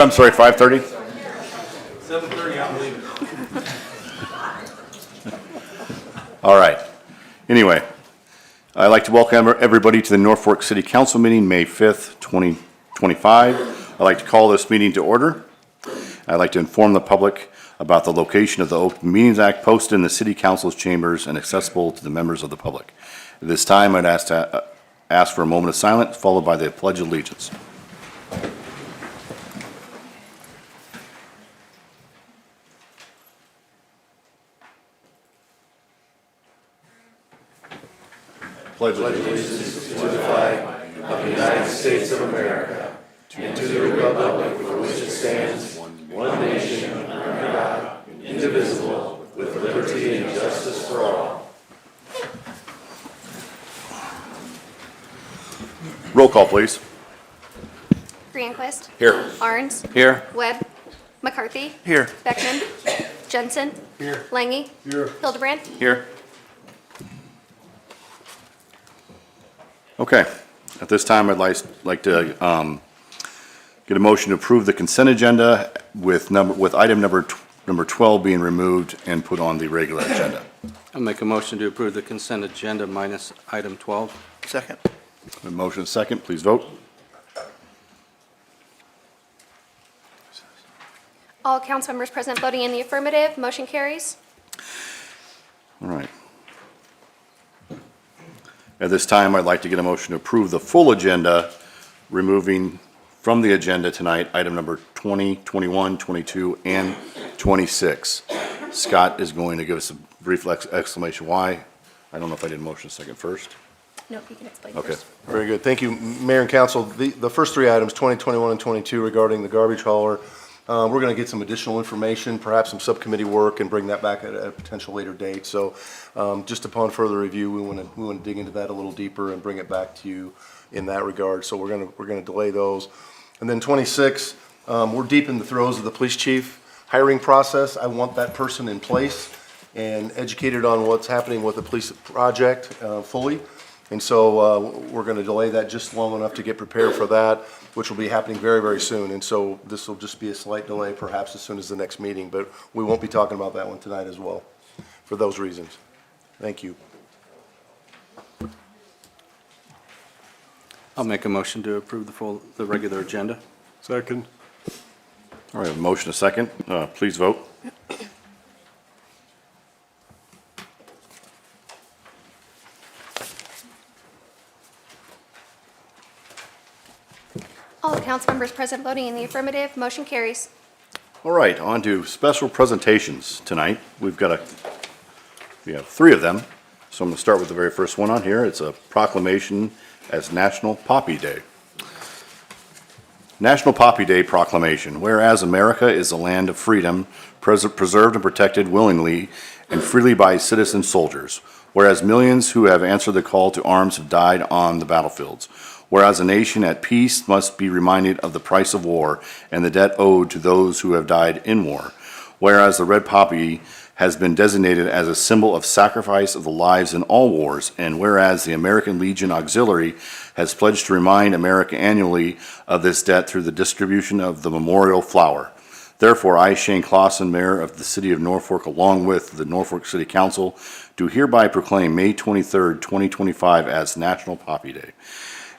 I'm sorry, 5:30? 7:30, I'm leaving. All right. Anyway, I'd like to welcome everybody to the Norfolk City Council meeting, May 5th, 2025. I'd like to call this meeting to order. I'd like to inform the public about the location of the Open Meetings Act posted in the City Council's chambers and accessible to the members of the public. At this time, I'd ask for a moment of silence, followed by the Pledge of Allegiance. Pledge allegiance To the flag of the United States of America, and to the republic for which it stands, one nation, under God, indivisible, with liberty and justice for all. Roll call, please. Greenquist. Here. Arns. Here. Webb. McCarthy. Here. Beckman. Jensen. Here. Lange. Here. Hildebrand. Here. Okay. At this time, I'd like to get a motion to approve the consent agenda with item number 12 being removed and put on the regular agenda. I'll make a motion to approve the consent agenda minus item 12. Second. A motion second, please vote. All council members present voting in the affirmative. Motion carries. All right. At this time, I'd like to get a motion to approve the full agenda, removing from the agenda tonight item number 20, 21, 22, and 26. Scott is going to give us a brief explanation why. I don't know if I did motion second first. Nope, you can explain Okay. first. Very good. Thank you, Mayor and Council. The first three items, 20, 21, and 22, regarding the garbage hauler, we're going to get some additional information, perhaps some subcommittee work, and bring that back at a potential later date. So just upon further review, we want to dig into that a little deeper and bring it back to you in that regard. So we're going to delay those. And then 26, we're deep in the throes of the police chief hiring process. I want that person in place and educated on what's happening with the police project fully. And so we're going to delay that just long enough to get prepared for that, which will be happening very, very soon. And so this will just be a slight delay, perhaps as soon as the next meeting, but we won't be talking about that one tonight as well, for those reasons. Thank you. I'll make a motion to approve the regular agenda. Second. All right, a motion a second. Please vote. All council members present voting in the affirmative. Motion carries. All right, on to special presentations tonight. We have three of them. So I'm going to start with the very first one on here. It's a proclamation as National Poppy Day. National Poppy Day Proclamation. Whereas America is a land of freedom, preserved and protected willingly and freely by citizen soldiers. Whereas millions who have answered the call to arms have died on the battlefields. Whereas a nation at peace must be reminded of the price of war and the debt owed to those who have died in war. Whereas the red poppy has been designated as a symbol of sacrifice of the lives in all wars, and whereas the American Legion Auxiliary has pledged to remind America annually of this debt through the distribution of the memorial flower. Therefore, I, Shane Clausen, Mayor of the City of Norfolk, along with the Norfolk City Council, do hereby proclaim May 23rd, 2025 as National Poppy Day,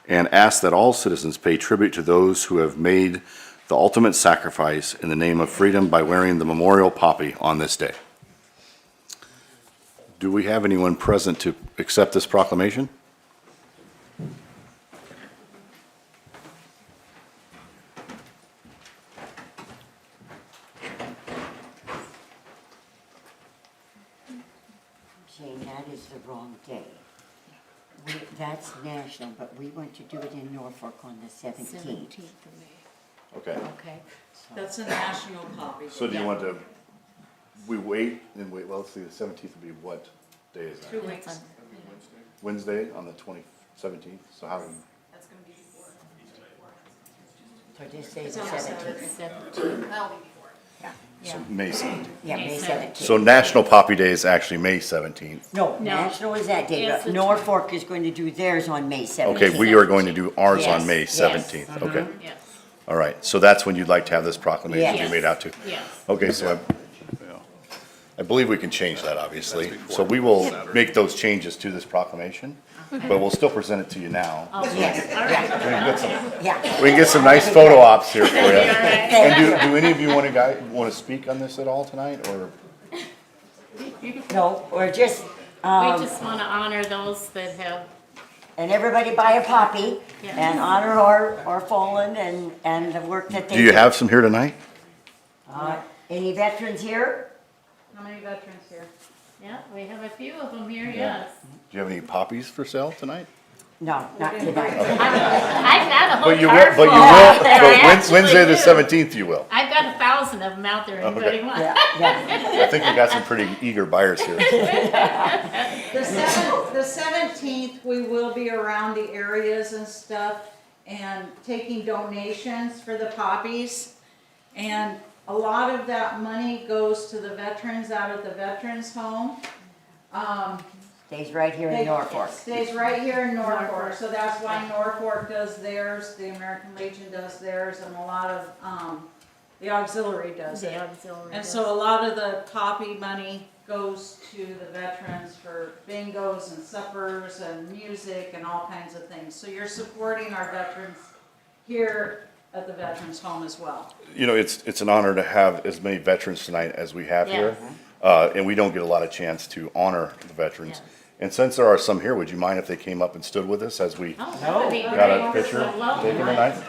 and ask that all citizens pay tribute to those who have made the ultimate sacrifice in the name of freedom by wearing the memorial poppy on this day. Do we have anyone present to accept this proclamation? Jane, that is the wrong day. That's national, but we want to do it in Norfolk on the 17th. 17th of May. Okay. Okay, that's a national poppy. So do you want to, we wait and wait, well, let's see, the 17th would be what day is that? 2 weeks. Wednesday on the 17th, so how, That's gonna be before. So just say It's the on 17th. 17th. That'll be before. so May 17th. Yeah, May 17th. So National Poppy Day is actually May 17th. No, national is that day, It's but the Norfolk is going to do theirs on May 17th. Okay, we are going to do ours on Yes, May yes. 17th, okay. Yes. All right, so that's when you'd like to have this proclamation be Yes. made out to? Yes. Okay, so I believe we can change that, obviously. So we will make those changes to this proclamation, but we'll still present it to you now. Yes, yeah, We can get some nice photo ops here for you. Thank And do any of you want to speak on this at all tonight, or? no, we're just, We just want to honor those that have, and everybody buy a poppy Yes. and honor our fallen and the work that they Do you have some here tonight? Any veterans here? how many veterans here? Yeah, we have a few of them here, yes. Do you have any poppies for sale tonight? No, not tonight. I've got a whole But you car will, but full you out will, there, but actually Wednesday the do. 17th you will. I've got 1,000 of them out there, anybody Okay. want? Yeah, yeah. I think we got some pretty eager buyers here. The 17th, we will be around the areas and stuff and taking donations for the poppies. And a lot of that money goes to the veterans out at the veterans home. Stays right here in Norfolk. Stays right here in Norfolk, so that's why Norfolk does theirs, the American Legion does theirs, and a lot of, the auxiliary does it. The auxiliary. And so a lot of the poppy money goes to the veterans for bingos and suppers and music and all kinds of things. So you're supporting our veterans here at the veterans home as well. You know, it's an honor to have as many veterans tonight as we have here. Yes. And we don't get a lot of chance to honor the veterans. And since there are some here, would you mind if they came up and stood with us as we Oh, that would be great. got a picture I'd love taken that. tonight?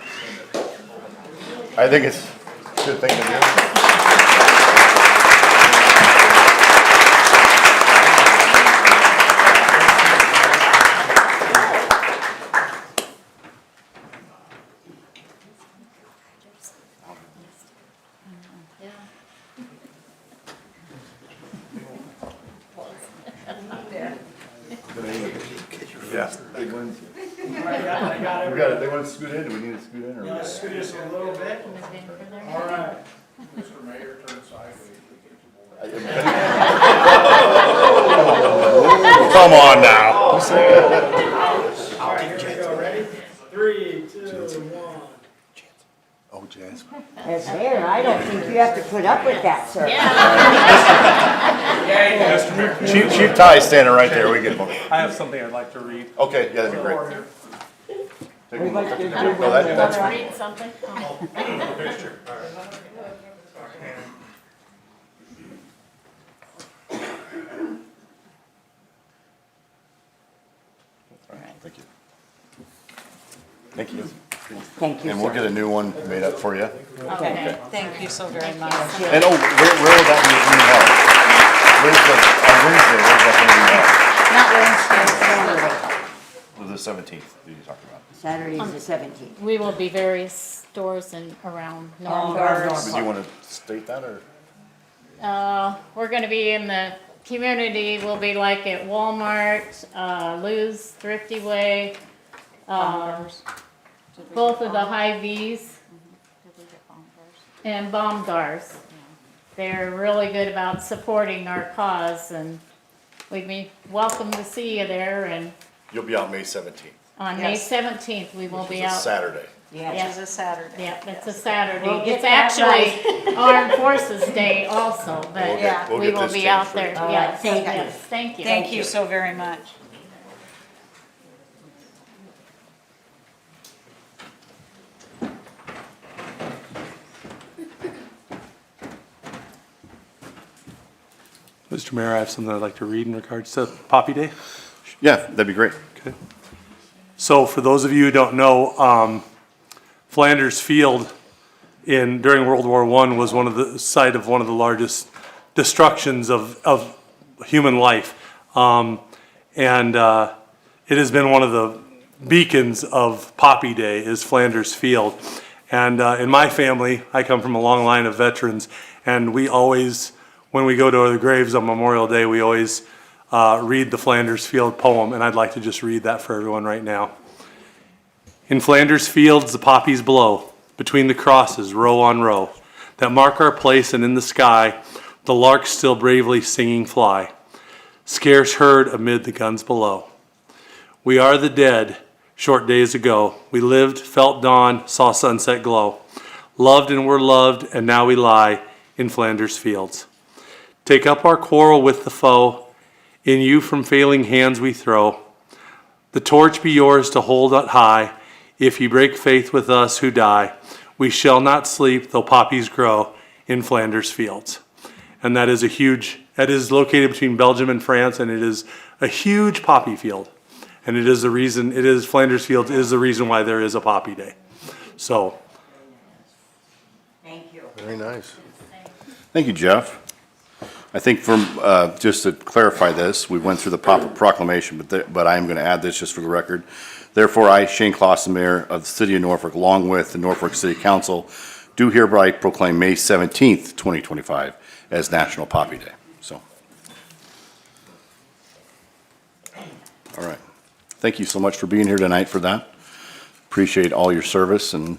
I think it's a good thing to do. Yeah. Yeah. We got it, they want to scoot in, do we need to scoot in, or? Let's scoot this a little bit. All right. Mr. Mayor, turn sideways. Come on now. All right, here we go, ready? 3, 2, 1. Oh, Jasmine. That's there, I don't think you have to put up with that, sir. Chief Ty's standing right there, we get one. I have something I'd like to read. Okay, yeah, that'd be great. Take We one. want to do No, that's fine. Read something? Oh. All right, thank you. Thank you. Thank you, And we'll sir. get a new one made up for you. Okay. Thank you so very much. And where will that be being held? Where's the, on Wednesday, where's that Not Wednesday, Saturday. gonna be held? The 17th, that you talked about. Saturday is the 17th. We will be various stores and around All Norfolk. around Did you want to state that, or? We're gonna be in the community, we'll be like at Walmart, Lou's, Thrifty Way, both of the Hy-Vees and Baumgars. They're really good about supporting our cause, and we'd be welcome to see you there, and You'll be out May 17th, on May 17th, we will be it's a out. Saturday. Yeah. It's a Saturday. Yeah, it's a Saturday. We'll get It's that actually Armed Forces Day also, but We'll we get will this be changed out for you. there, All right, yes, thank you. yes, thank you. Thank you so very much. Mr. Mayor, I have something I'd like to read in regards to Poppy Day. Yeah, that'd be great. Okay. So for those of you who don't know, Flanders Field during World War I was site of one of the largest destructions of human life. It has been one of the beacons of Poppy Day is Flanders Field. And in my family, I come from a long line of veterans, and we always, when we go to the graves on Memorial Day, we always read the Flanders Field poem, and I'd like to just read that for everyone right now. In Flanders fields the poppies blow, between the crosses, row on row, that mark our place, and in the sky, the larks still bravely singing fly, scarce heard amid the guns below. We are the dead, short days ago. We lived, felt dawn, saw sunset glow. loved and were loved, and now we lie in Flanders fields. Take up our quarrel with the foe, in you from failing hands we throw. The torch be yours to hold up high, if ye break faith with us who die. We shall not sleep, though poppies grow in Flanders fields. And that is located between Belgium and France, and it is a huge poppy field. And Flanders Fields is the reason why there is a Poppy Day. So, Thank you. Very nice. Thank you, Jeff. I think just to clarify this, we went through the proclamation, but I am going to add this just for the record. Therefore, I, Shane Clausen, Mayor of the City of Norfolk, along with the Norfolk City Council, do hereby proclaim May 17th, 2025 as National Poppy Day. So, all right. Thank you so much for being here tonight for that. Appreciate all your service, and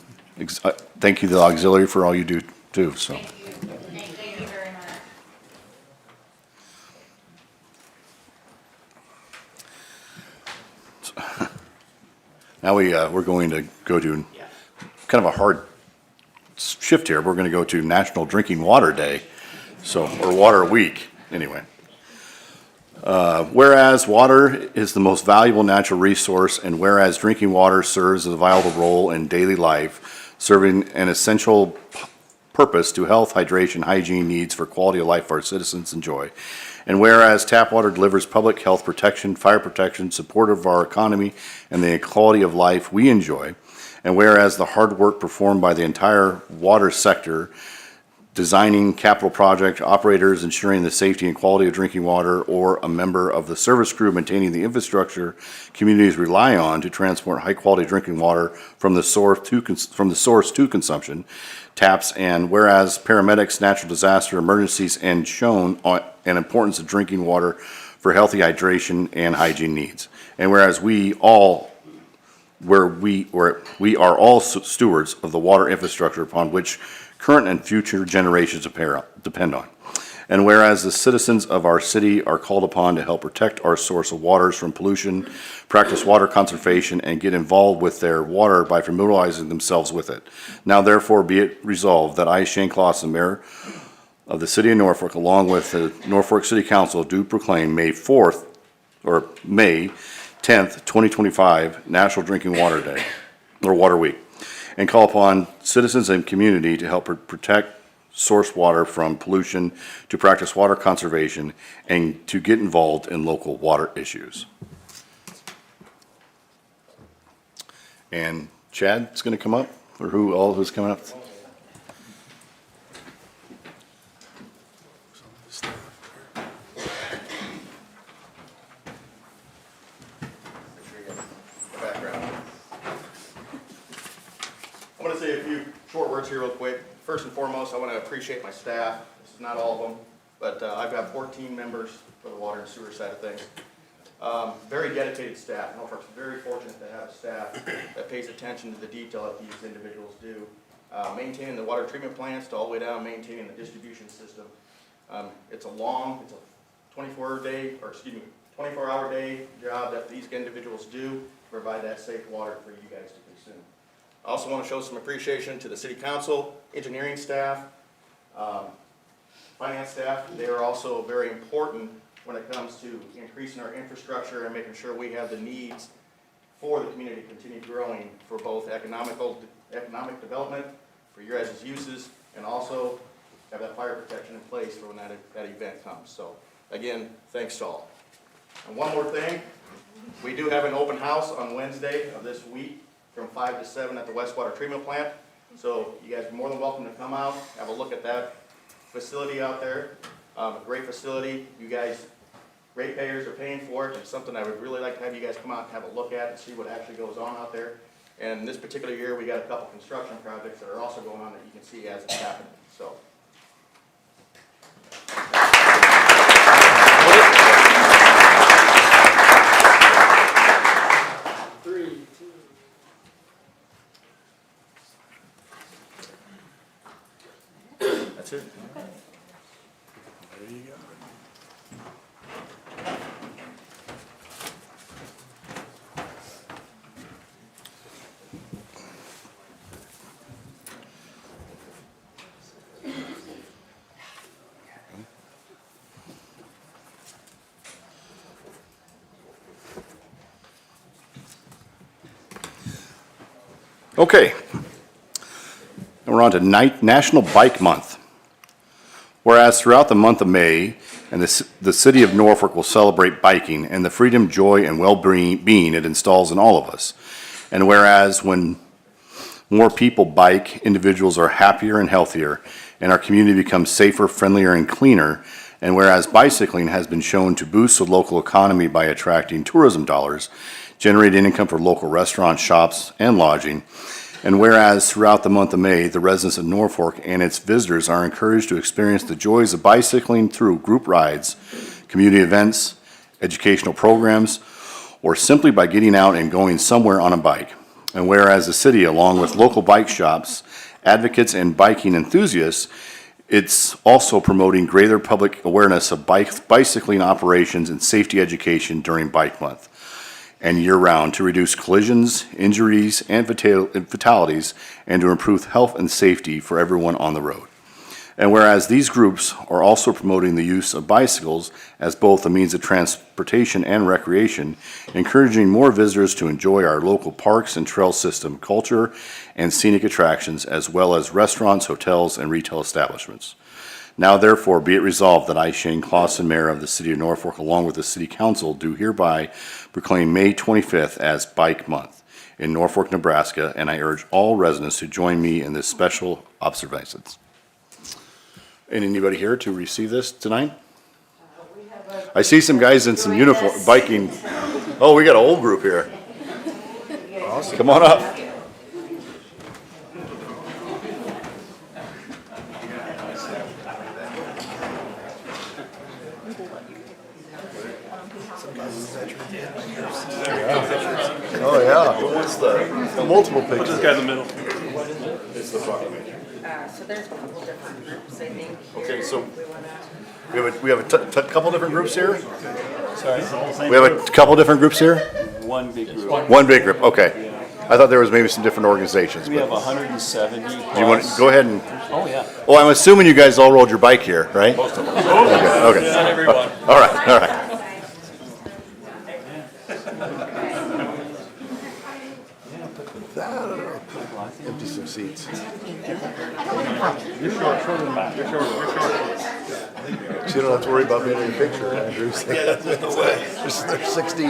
thank you to the auxiliary for all you do too. So. Thank you very much. Now we're going to go to kind of a hard shift here. We're going to go to National Drinking Water Day, or Water Week, anyway. Whereas water is the most valuable natural resource, and whereas drinking water serves as a vital role in daily life, serving an essential purpose to health, hydration, hygiene needs for quality of life our citizens enjoy. And whereas tap water delivers public health protection, fire protection, support of our economy, and the quality of life we enjoy. And whereas the hard work performed by the entire water sector, designing capital project operators, ensuring the safety and quality of drinking water, or a member of the service crew maintaining the infrastructure communities rely on to transport high-quality drinking water from the source to consumption, taps, and whereas paramedics, natural disaster emergencies, and shown an importance of drinking water for healthy hydration and hygiene needs, and whereas we are all stewards of the water infrastructure upon which current and future generations depend on. And whereas the citizens of our city are called upon to help protect our source of waters from pollution, practice water conservation, and get involved with their water by familiarizing themselves with it. Now therefore be it resolved that I, Shane Clausen, Mayor of the City of Norfolk, along with the Norfolk City Council, do proclaim May 10th, 2025, National Drinking Water Day, or Water Week, and call upon citizens and community to help protect source water from pollution, to practice water conservation, and to get involved in local water issues. And Chad's going to come up, or who's coming up? I want to say a few short words here real quick. First and foremost, I want to appreciate my staff. This is not all of them, but I've got 14 members for the water and sewer side of things. Very dedicated staff. Norfolk's very fortunate to have a staff that pays attention to the detail that these individuals do. Maintaining the water treatment plants to all the way down, maintaining the distribution system. It's a 24-hour day job that these individuals do to provide that safe water for you guys to consume. I also want to show some appreciation to the City Council, engineering staff, finance staff. They are also very important when it comes to increasing our infrastructure and making sure we have the needs for the community to continue growing for both economic development, for your guys' uses, and also have that fire protection in place for when that event comes. So again, thanks to all. And one more thing, we do have an open house on Wednesday of this week from 5 to 7 at the Westwater Treatment Plant. So you guys are more than welcome to come out, have a look at that facility out there. A great facility. You guys, ratepayers, are paying for it. It's something I would really like to have you guys come out and have a look at and see what actually goes on out there. And this particular year, we got a couple construction projects that are also going on that you can see as it's happening. So. That's it. There you go. Okay. And we're on to National Bike Month. Whereas throughout the month of May, the city of Norfolk will celebrate biking and the freedom, joy, and well-being it installs in all of us. And whereas when more people bike, individuals are happier and healthier, and our community becomes safer, friendlier, and cleaner. And whereas bicycling has been shown to boost the local economy by attracting tourism dollars, generating income for local restaurants, shops, and lodging. And whereas throughout the month of May, the residents of Norfolk and its visitors are encouraged to experience the joys of bicycling through group rides, community events, educational programs, or simply by getting out and going somewhere on a bike. And whereas the city, along with local bike shops, advocates, and biking enthusiasts, it's also promoting greater public awareness of bicycling operations and safety education during Bike Month and year-round to reduce collisions, injuries, and fatalities, and to improve health and safety for everyone on the road. And whereas these groups are also promoting the use of bicycles as both a means of transportation and recreation, encouraging more visitors to enjoy our local parks and trail system, culture, and scenic attractions, as well as restaurants, hotels, and retail establishments. Now therefore be it resolved that I, Shane Clausen, Mayor of the City of Norfolk, along with the City Council, do hereby proclaim May 25th as Bike Month in Norfolk, Nebraska, and I urge all residents to join me in this special observance. And anybody here to receive this tonight? I see some guys in some uniform biking. Oh, we got an old group here. Come on up. Oh, yeah. What's the multiple pictures? Put this guy in the middle. It's the proclamation. So there's a couple different groups, I think. Okay, so We wanna, we have a couple different groups here? Sorry? We have a couple different groups here? One big group. One big group, okay. I thought there was maybe some different organizations. We but- have 170 Do you want to go ahead and? Oh, yeah. Oh, I'm assuming you guys all rode your bike here, right? Most of them. Okay. Not everyone. All right. Empty some seats. You're short than back. You're short. So you don't have to worry about being in your picture, Andrew. Yeah, there's no way. There's 60.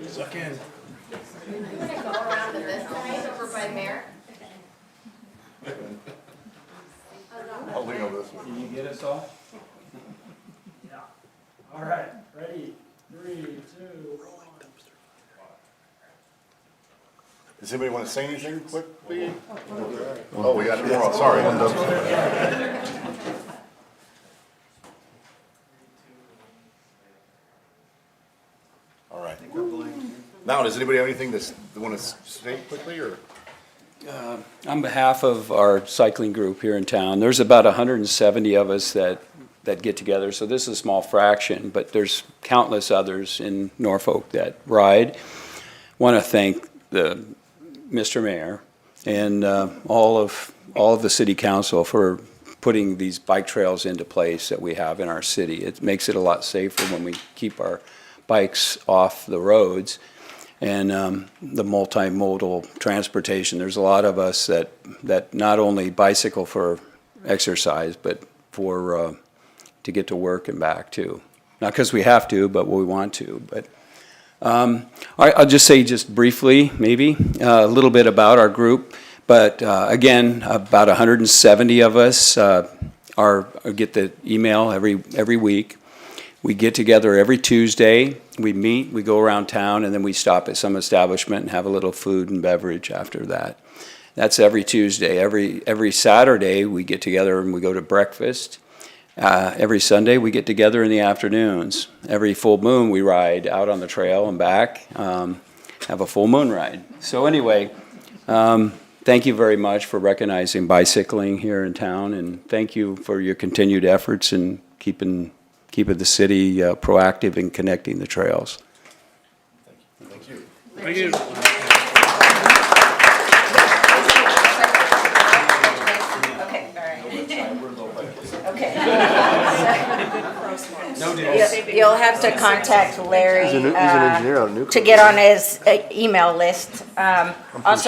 Suck in. Go around to this side over by Mayor. I'll lean over this one. Can you get us all? Yeah. All right, ready? 3, 2, 1. Does anybody want to say anything quickly? Oh, we got more. Sorry. All right. Now, does anybody have anything that they want to say quickly, or? On behalf of our cycling group here in town, there's about 170 of us that get together, so this is a small fraction, but there's countless others in Norfolk that ride. Want to thank Mr. Mayor and all of the city council for putting these bike trails into place that we have in our city. It makes it a lot safer when we keep our bikes off the roads. And the multimodal transportation, there's a lot of us that not only bicycle for exercise, but for to get to work and back too. Not because we have to, but we want to. But I'll just say just briefly, maybe, a little bit about our group. But again, about 170 of us get the email every week. We get together every Tuesday, we meet, we go around town, and then we stop at some establishment and have a little food and beverage after that. That's every Tuesday. Every Saturday, we get together and we go to breakfast. Every Sunday, we get together in the afternoons. Every full moon, we ride out on the trail and back, have a full moon ride. So anyway, thank you very much for recognizing bicycling here in town, and thank you for your continued efforts in keeping the city proactive in connecting the trails. Thank you. Thank you. okay, all right. Okay. No deal. you'll have to contact Larry He's an engineer out of Newcomb. to get on his email list. Also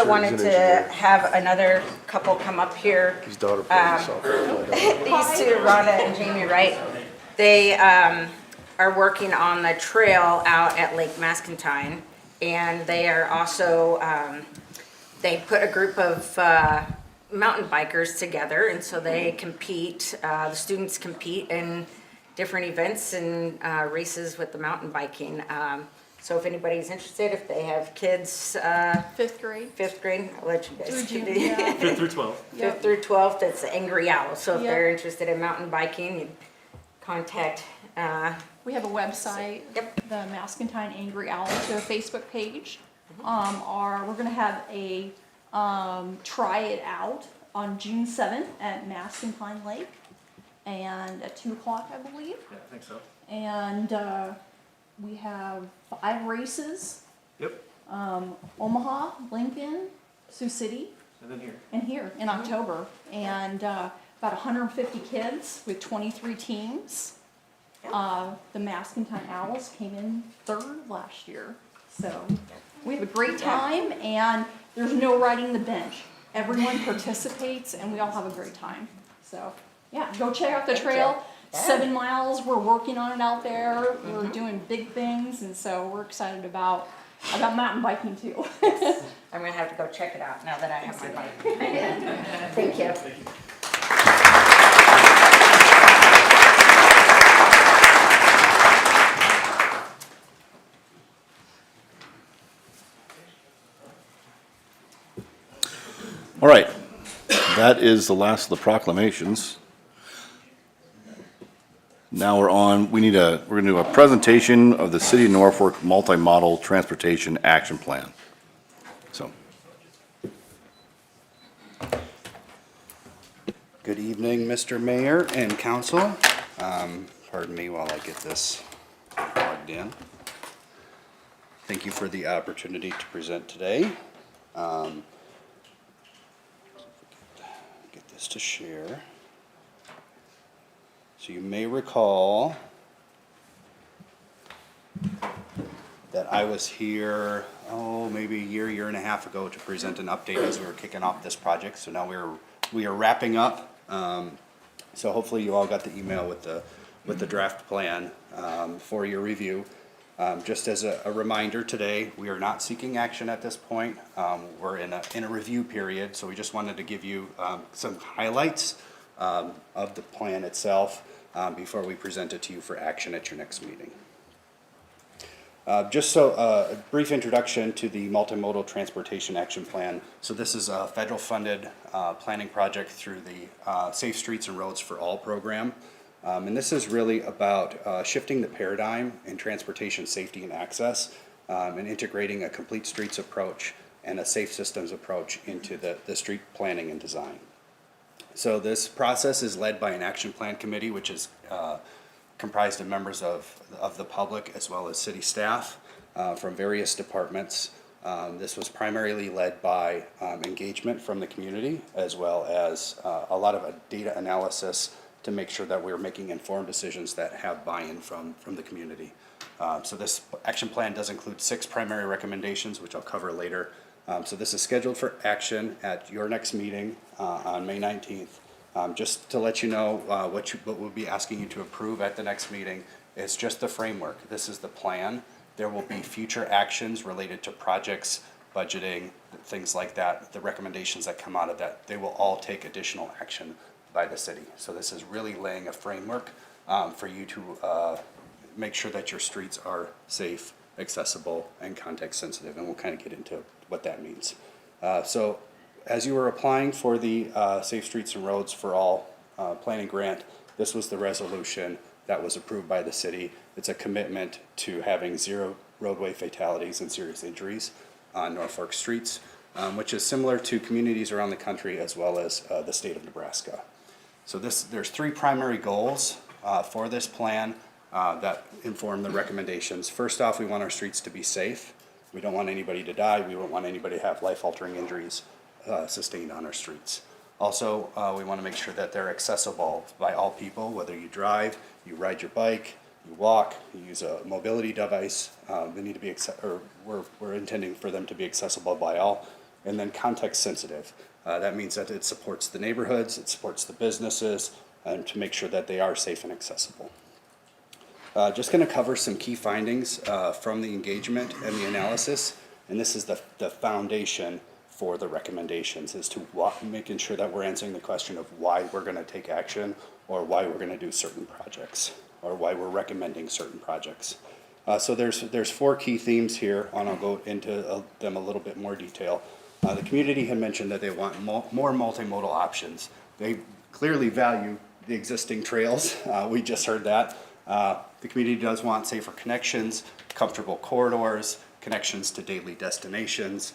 sure he's wanted an to engineer. have another couple come up here. His daughter plays softball. These two, Rhonda and Jamie Wright, they are working on the trail out at Lake Mascentine. And they are also, they put a group of mountain bikers together, and so they compete, the students compete in different events and races with the mountain biking. So if anybody's interested, if they have kids, 5th grade. fifth grade, I'll let you guys. Through June, continue. yeah. 5th through 12th. Fifth through 12th, that's the Angry Owl. So if Yep. they're interested in mountain biking, you contact, We have a website. Yep. The Mascentine Angry Owl, their Facebook page. We're gonna have a, try it out on June 7th at Mascentine Lake. And at 2 o'clock, I believe. Yeah, I think so. And, we have 5 races. Yep. Omaha, Lincoln, Sioux City, And then here. and here in October. And about 150 kids with 23 teams. The Mascentine Owls came in 3rd last year. So we have a great time, and there's no riding the bench. Everyone participates, and we all have a great time. So, yeah, go check out the trail. 7 miles, we're working on it out there. We're doing big things, and so we're excited about mountain biking too. I'm gonna have to go check it out now that I have my bike. Thank you. All right, that is the last of the proclamations. Now we're gonna do a presentation of the City of Norfolk Multi-Model Transportation Action Plan. So, Good evening, Mr. Mayor and Council. Pardon me while I get this plugged in. Thank you for the opportunity to present today. Get this to share. So you may recall that I was here, maybe a year and a half ago to present an update as we were kicking off this project. So now we are wrapping up. So hopefully you all got the email with the draft plan for your review. Just as a reminder today, we are not seeking action at this point. We're in a review period, so we just wanted to give you some highlights of the plan itself before we present it to you for action at your next meeting. Just a brief introduction to the Multimodal Transportation Action Plan. So this is a federal funded planning project through the Safe Streets and Roads for All program. And this is really about shifting the paradigm in transportation safety and access and integrating a complete streets approach and a safe systems approach into the street planning and design. So this process is led by an action plan committee, which is comprised of members of the public as well as city staff from various departments. This was primarily led by engagement from the community as well as a lot of data analysis to make sure that we're making informed decisions that have buy-in from the community. So this action plan does include 6 primary recommendations, which I'll cover later. So this is scheduled for action at your next meeting on May 19th. Just to let you know what we'll be asking you to approve at the next meeting is just the framework. This is the plan. There will be future actions related to projects, budgeting, things like that. The recommendations that come out of that, they will all take additional action by the city. So this is really laying a framework for you to make sure that your streets are safe, accessible, and context sensitive, and we'll kind of get into what that means. So as you were applying for the Safe Streets and Roads for All planning grant, this was the resolution that was approved by the city. It's a commitment to having 0 roadway fatalities and serious injuries on Norfolk streets, which is similar to communities around the country as well as the state of Nebraska. So there's 3 primary goals for this plan that inform the recommendations. First off, we want our streets to be safe. We don't want anybody to die. We don't want anybody to have life-altering injuries sustained on our streets. Also, we want to make sure that they're accessible by all people, whether you drive, you ride your bike, you walk, you use a mobility device, they need to be, we're intending for them to be accessible by all. And then context sensitive. That means that it supports the neighborhoods, it supports the businesses, and to make sure that they are safe and accessible. Just going to cover some key findings from the engagement and the analysis, and this is the foundation for the recommendations, as to making sure that we're answering the question of why we're going to take action, or why we're going to do certain projects, or why we're recommending certain projects. So there's 4 key themes here, and I'll go into them a little bit more detail. The community had mentioned that they want more multimodal options. They clearly value the existing trails. We just heard that. The community does want safer connections, comfortable corridors, connections to daily destinations.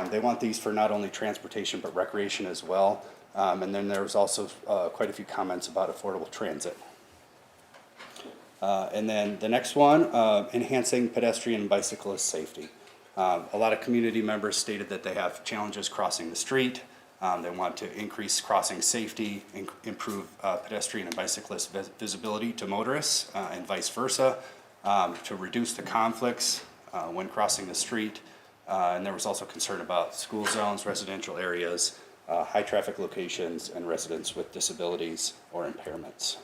They want these for not only transportation but recreation as well. And then there was also quite a few comments about affordable transit. And then the next one, enhancing pedestrian and bicyclist safety. A lot of community members stated that they have challenges crossing the street. They want to increase crossing safety, improve pedestrian and bicyclist visibility to motorists, and vice versa, to reduce the conflicts when crossing the street. And there was also concern about school zones, residential areas, high traffic locations, and residents with disabilities or impairments.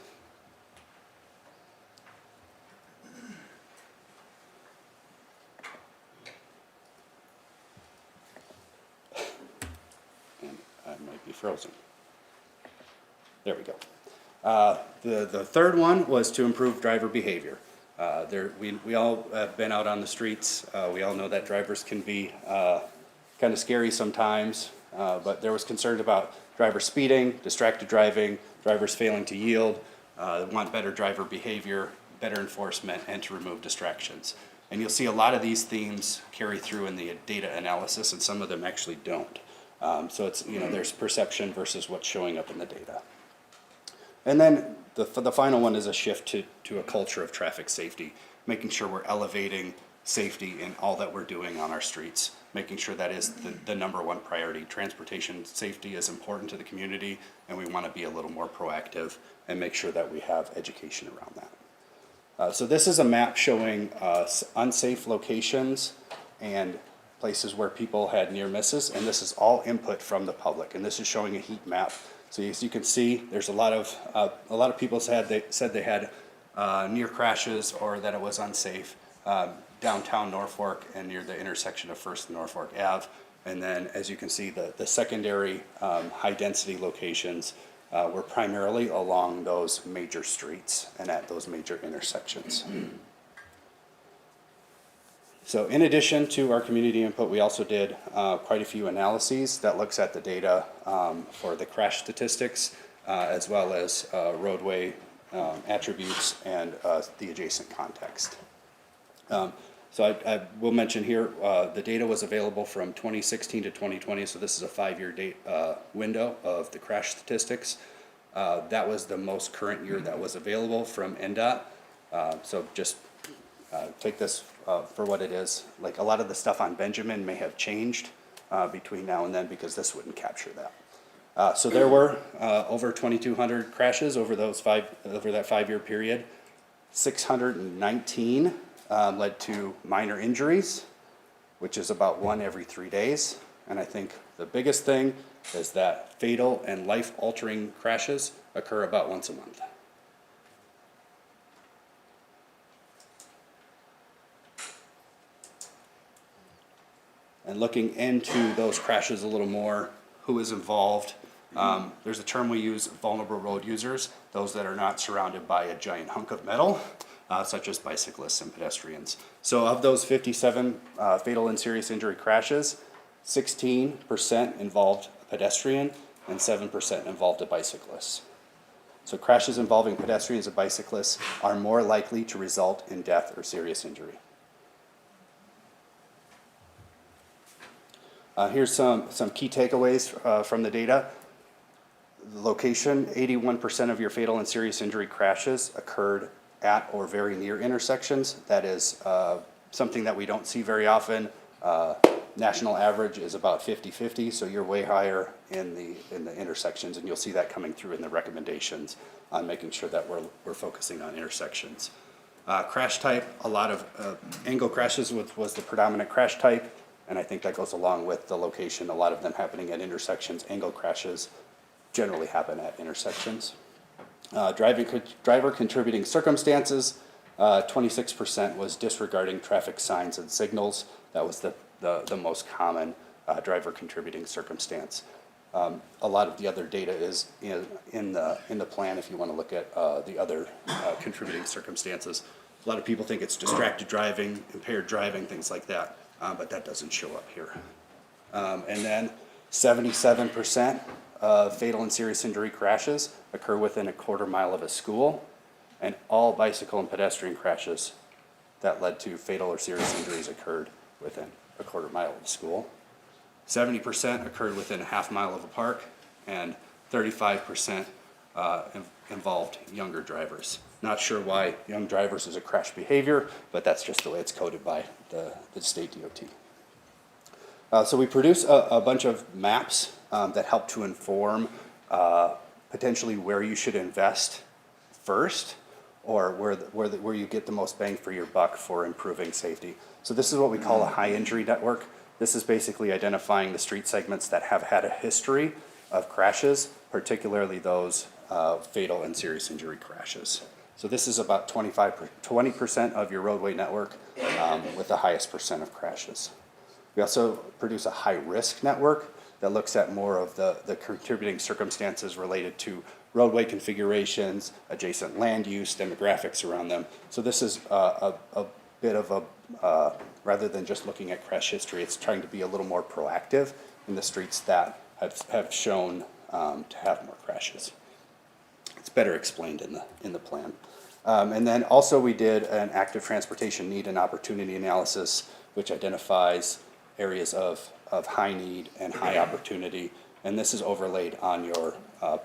Might be frozen. There we go. The third one was to improve driver behavior. We all have been out on the streets. We all know that drivers can be kind of scary sometimes, but there was concern about driver speeding, distracted driving, drivers failing to yield. They want better driver behavior, better enforcement, and to remove distractions. And you'll see a lot of these themes carry through in the data analysis, and some of them actually don't. So it's, there's perception versus what's showing up in the data. And then the final one is a shift to a culture of traffic safety, making sure we're elevating safety in all that we're doing on our streets, making sure that is the number one priority. Transportation safety is important to the community, and we want to be a little more proactive and make sure that we have education around that. So this is a map showing unsafe locations and places where people had near misses, and this is all input from the public, and this is showing a heat map. So as you can see, there's a lot of people said they had near crashes or that it was unsafe downtown Norfolk and near the intersection of First and Norfolk Ave. And then, as you can see, the secondary high density locations were primarily along those major streets and at those major intersections. So in addition to our community input, we also did quite a few analyses that looks at the data for the crash statistics, as well as roadway attributes and the adjacent context. So I will mention here, the data was available from 2016 to 2020, so this is a 5-year window of the crash statistics. That was the most current year that was available from NDOT. So just take this for what it is. Like, a lot of the stuff on Benjamin may have changed between now and then, because this wouldn't capture that. So there were over 2,200 crashes over that 5-year period. 619 led to minor injuries, which is about 1 every 3 days. And I think the biggest thing is that fatal and life-altering crashes occur about once a month. And looking into those crashes a little more, who is involved, there's a term we use, vulnerable road users, those that are not surrounded by a giant hunk of metal, such as bicyclists and pedestrians. So of those 57 fatal and serious injury crashes, 16% involved a pedestrian and 7% involved a bicyclist. So crashes involving pedestrians and bicyclists are more likely to result in death or serious injury. Here's some key takeaways from the data. The location, 81% of your fatal and serious injury crashes occurred at or very near intersections. That is something that we don't see very often. National average is about 50-50, so you're way higher in the intersections, and you'll see that coming through in the recommendations on making sure that we're focusing on intersections. Crash type, a lot of angle crashes was the predominant crash type, and I think that goes along with the location, a lot of them happening at intersections. Angle crashes generally happen at intersections. Driver contributing circumstances, 26% was disregarding traffic signs and signals. That was the most common driver contributing circumstance. A lot of the other data is in the plan if you want to look at the other contributing circumstances. A lot of people think it's distracted driving, impaired driving, things like that, but that doesn't show up here. And then 77% of fatal and serious injury crashes occur within a quarter mile of a school, and all bicycle and pedestrian crashes that led to fatal or serious injuries occurred within a quarter mile of the school. 70% occurred within a half mile of a park, and 35% involved younger drivers. Not sure why young drivers is a crash behavior, but that's just the way it's coded by the state DOT. So we produce a bunch of maps that help to inform potentially where you should invest first, or where you get the most bang for your buck for improving safety. So this is what we call a high injury network. This is basically identifying the street segments that have had a history of crashes, particularly those fatal and serious injury crashes. So this is about 20% of your roadway network with the highest percent of crashes. We also produce a high risk network that looks at more of the contributing circumstances related to roadway configurations, adjacent land use, demographics around them. So this is a bit of a, rather than just looking at crash history, it's trying to be a little more proactive in the streets that have shown to have more crashes. It's better explained in the plan. And then also we did an active transportation need and opportunity analysis, which identifies areas of high need and high opportunity. And this is overlaid on your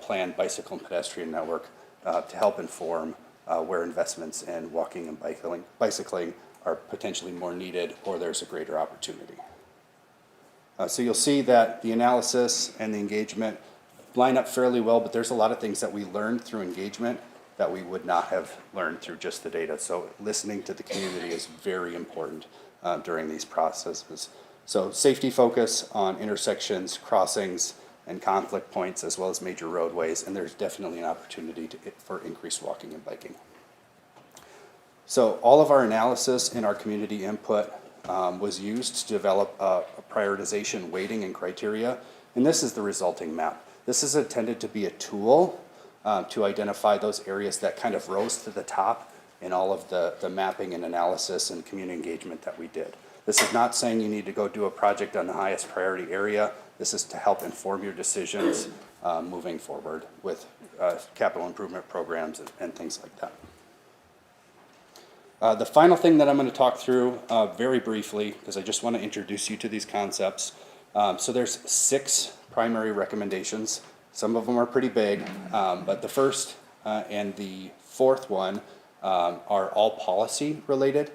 planned bicycle and pedestrian network to help inform where investments in walking and bicycling are potentially more needed, or there's a greater opportunity. So you'll see that the analysis and the engagement line up fairly well, but there's a lot of things that we learned through engagement that we would not have learned through just the data. So listening to the community is very important during these processes. So safety focus on intersections, crossings, and conflict points, as well as major roadways, and there's definitely an opportunity for increased walking and biking. So all of our analysis and our community input was used to develop a prioritization weighting and criteria, and this is the resulting map. This is intended to be a tool to identify those areas that kind of rose to the top in all of the mapping and analysis and community engagement that we did. This is not saying you need to go do a project on the highest priority area. This is to help inform your decisions moving forward with capital improvement programs and things like that. The final thing that I'm going to talk through very briefly, because I just want to introduce you to these concepts. So there's 6 primary recommendations. Some of them are pretty big, but the first and the fourth one are all policy related.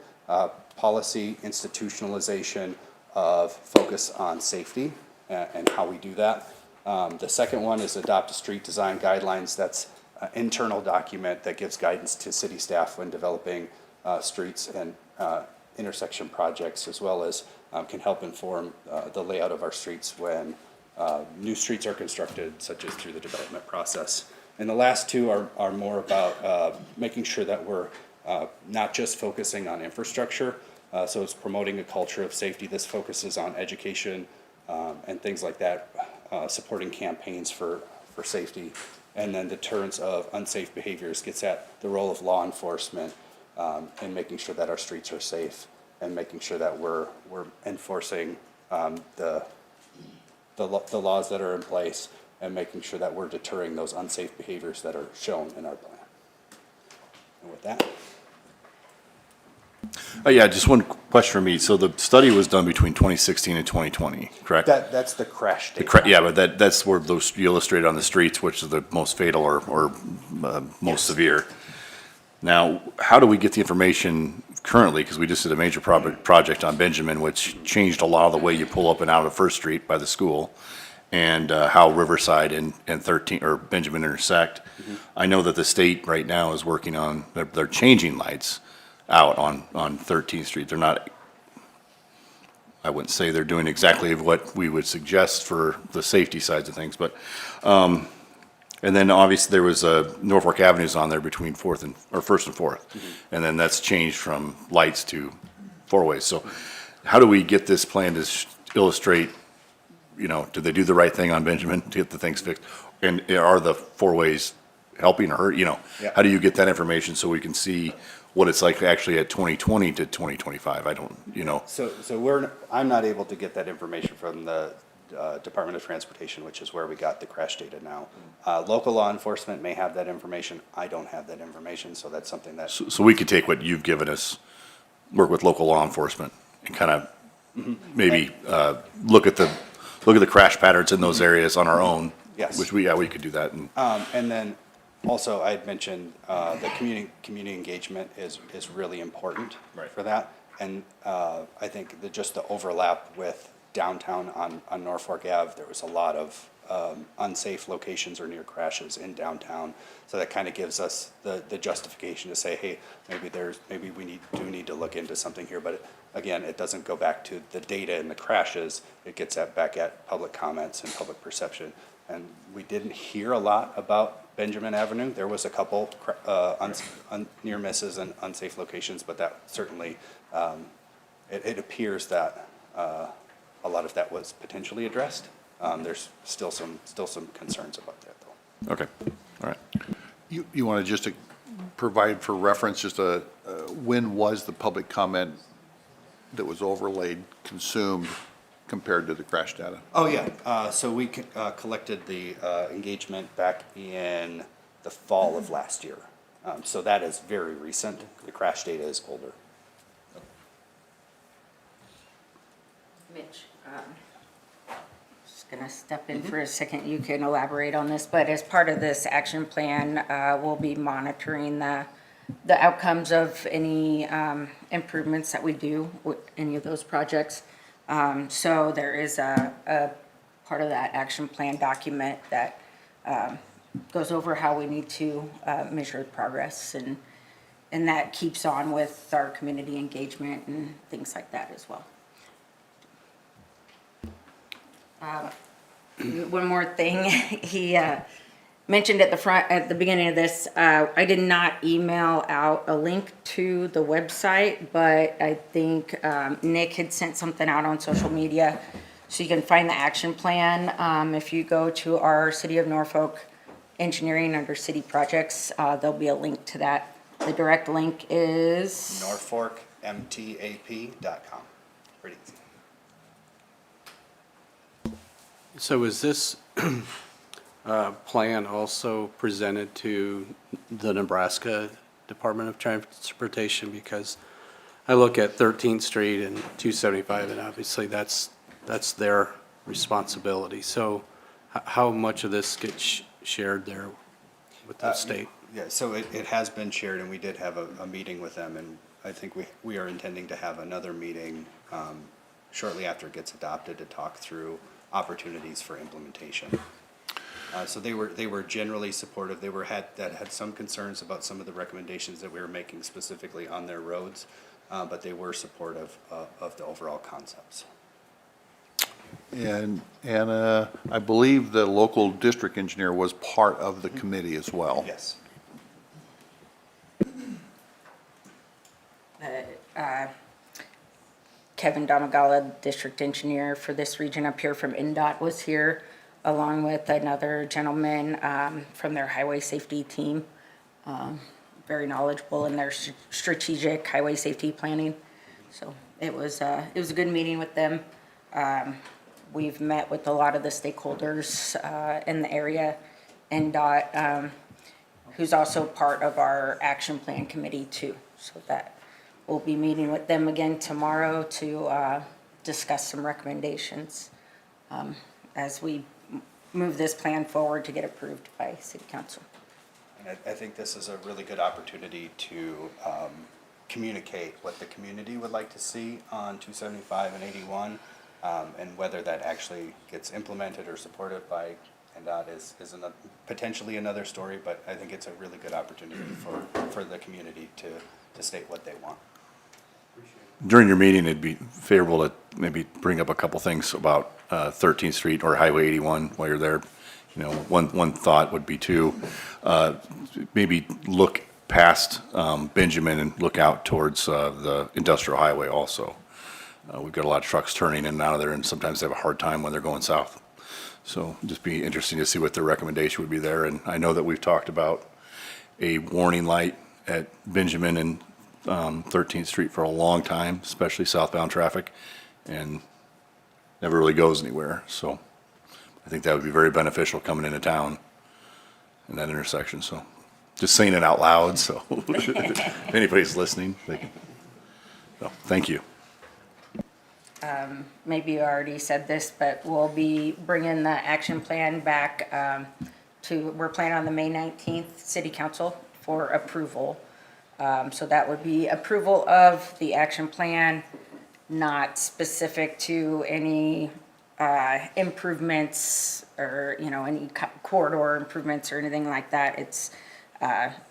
Policy institutionalization of focus on safety and how we do that. The second one is adopt a street design guidelines. That's an internal document that gives guidance to city staff when developing streets and intersection projects, as well as can help inform the layout of our streets when new streets are constructed, such as through the development process. And the last 2 are more about making sure that we're not just focusing on infrastructure, so it's promoting a culture of safety. This focuses on education and things like that, supporting campaigns for safety, and then deterrence of unsafe behaviors gets at the role of law enforcement and making sure that our streets are safe and making sure that we're enforcing the laws that are in place and making sure that we're deterring those unsafe behaviors that are shown in our plan. And with that. Yeah, just one question for me. So the study was done between 2016 and 2020, correct? That's the crash data. Yeah, but that's where those you illustrated on the streets, which is the most fatal or most severe. Now, how do we get the information currently? Because we just did a major project on Benjamin, which changed a lot of the way you pull up and out of First Street by the school, and how Riverside and 13 or Benjamin intersect. Mm-hmm. I know that the state right now is working on they're changing lights. out on 13th Street. They're not, I wouldn't say they're doing exactly what we would suggest for the safety sides of things, but, and then obviously there was Norfolk Avenue's on there between First and Fourth. And then that's changed from lights to four-ways. So how do we get this plan to illustrate, you know, did they do the right thing on Benjamin to get the things fixed? And are the four-ways helping or hurt, you know? Yeah. How do you get that information so we can see what it's like actually at 2020 to 2025? I don't, you know. So I'm not able to get that information from the Department of Transportation, which is where we got the crash data now. Local law enforcement may have that information. I don't have that information, so that's something that. So we could take what you've given us, work with local law enforcement and kind of maybe look at the crash patterns in those areas on our own. Yes. Which we could do that. And then also I had mentioned the community engagement is really important for that. And I think that just the overlap with downtown on Norfolk Ave, there was a lot of unsafe locations or near crashes in downtown. So that kind of gives us the justification to say, hey, maybe we do need to look into something here. But again, it doesn't go back to the data and the crashes. It gets back at public comments and public perception. And we didn't hear a lot about Benjamin Avenue. There was a couple near misses and unsafe locations, but that certainly, it appears that a lot of that was potentially addressed. There's still some concerns about that, though. Okay, all right. You want to just provide for reference, just when was the public comment that was overlaid consumed compared to the crash data? Oh, yeah. So we collected the engagement back in the fall of last year. So that is very recent. The crash data is older. Mitch, just gonna step in for a second. You can elaborate on this, but as part of this action plan, we'll be monitoring the outcomes of any improvements that we do with any of those projects. So there is a part of that action plan document that goes over how we need to measure progress, and that keeps on with our community engagement and things like that as well. One more thing, he mentioned at the beginning of this, I did not email out a link to the website, but I think Nick had sent something out on social media, so you can find the action plan. If you go to our City of Norfolk Engineering under City Projects, there'll be a link to that. The direct link is NorfolkMTAP.com. Pretty easy. So is this plan also presented to the Nebraska Department of Transportation? Because I look at 13th Street and 275, and obviously that's their responsibility. So how much of this gets shared there with the state? Yeah, so it has been shared, and we did have a meeting with them, and I think we are intending to have another meeting shortly after it gets adopted to talk through opportunities for implementation. So they were generally supportive. They had some concerns about some of the recommendations that we were making specifically on their roads, but they were supportive of the overall concepts. And I believe the local district engineer was part of the committee as well. Yes. Kevin Domagala, district engineer for this region up here from NDOT, was here, along with another gentleman from their highway safety team, very knowledgeable in their strategic highway safety planning. So it was a good meeting with them. We've met with a lot of the stakeholders in the area. NDOT, who's also part of our action plan committee too. So that we'll be meeting with them again tomorrow to discuss some recommendations as we move this plan forward to get approved by City Council. And I think this is a really good opportunity to communicate what the community would like to see on 275 and 81, and whether that actually gets implemented or supported by PennDOT is potentially another story, but I think it's a really good opportunity for the community to state what they want. During your meeting, it'd be favorable to maybe bring up a couple things about 13th Street or Highway 81 while you're there. You know, one thought would be to maybe look past Benjamin and look out towards the industrial highway also. We've got a lot of trucks turning in and out of there, and sometimes they have a hard time when they're going south. So just be interesting to see what their recommendation would be there. And I know that we've talked about a warning light at Benjamin and 13th Street for a long time, especially southbound traffic, and never really goes anywhere. So I think that would be very beneficial coming into town in that intersection. So just saying it out loud, so if anybody's listening, they can. So thank you. Maybe you already said this, but we'll be bringing the action plan back we're planning on the May 19th City Council for approval. So that would be approval of the action plan, not specific to any improvements or, any corridor improvements or anything like that. It's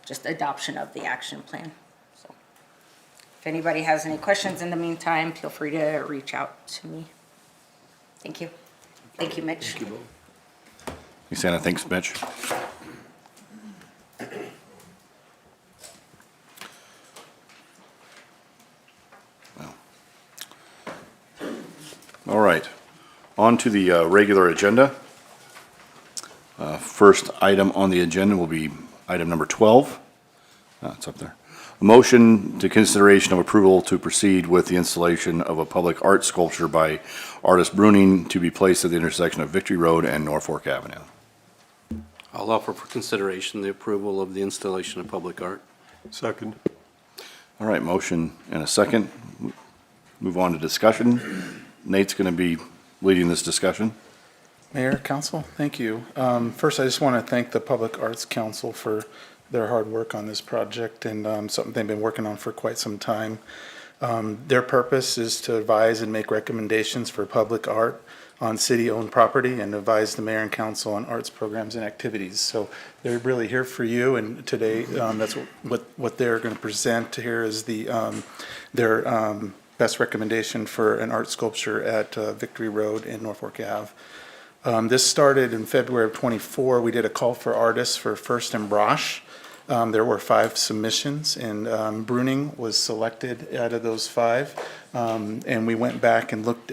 just adoption of the action plan. So if anybody has any questions in the meantime, feel free to reach out to me. Thank you. Thank you, Mitch. Thanks, Anna. Thanks, Mitch. All right, on to the regular agenda. First item on the agenda will be item number 12. It's up there. A motion to consideration of approval to proceed with the installation of a public art sculpture by artist Bruning to be placed at the intersection of Victory Road and Norfolk Avenue. I'll offer for consideration the approval of the installation of public art. Second. All right, motion and a second. Move on to discussion. Nate's going to be leading this discussion. Mayor, Council, thank you. First, I just want to thank the Public Arts Council for their hard work on this project and something they've been working on for quite some time. Their purpose is to advise and make recommendations for public art on city-owned property and advise the mayor and council on arts programs and activities. So they're really here for you, and today that's what they're going to present here is their best recommendation for an art sculpture at Victory Road in Norfolk Ave. This started in February of '24. We did a call for artists for First and Brosh. There were 5 submissions, and Bruning was selected out of those 5. And we went back and looked,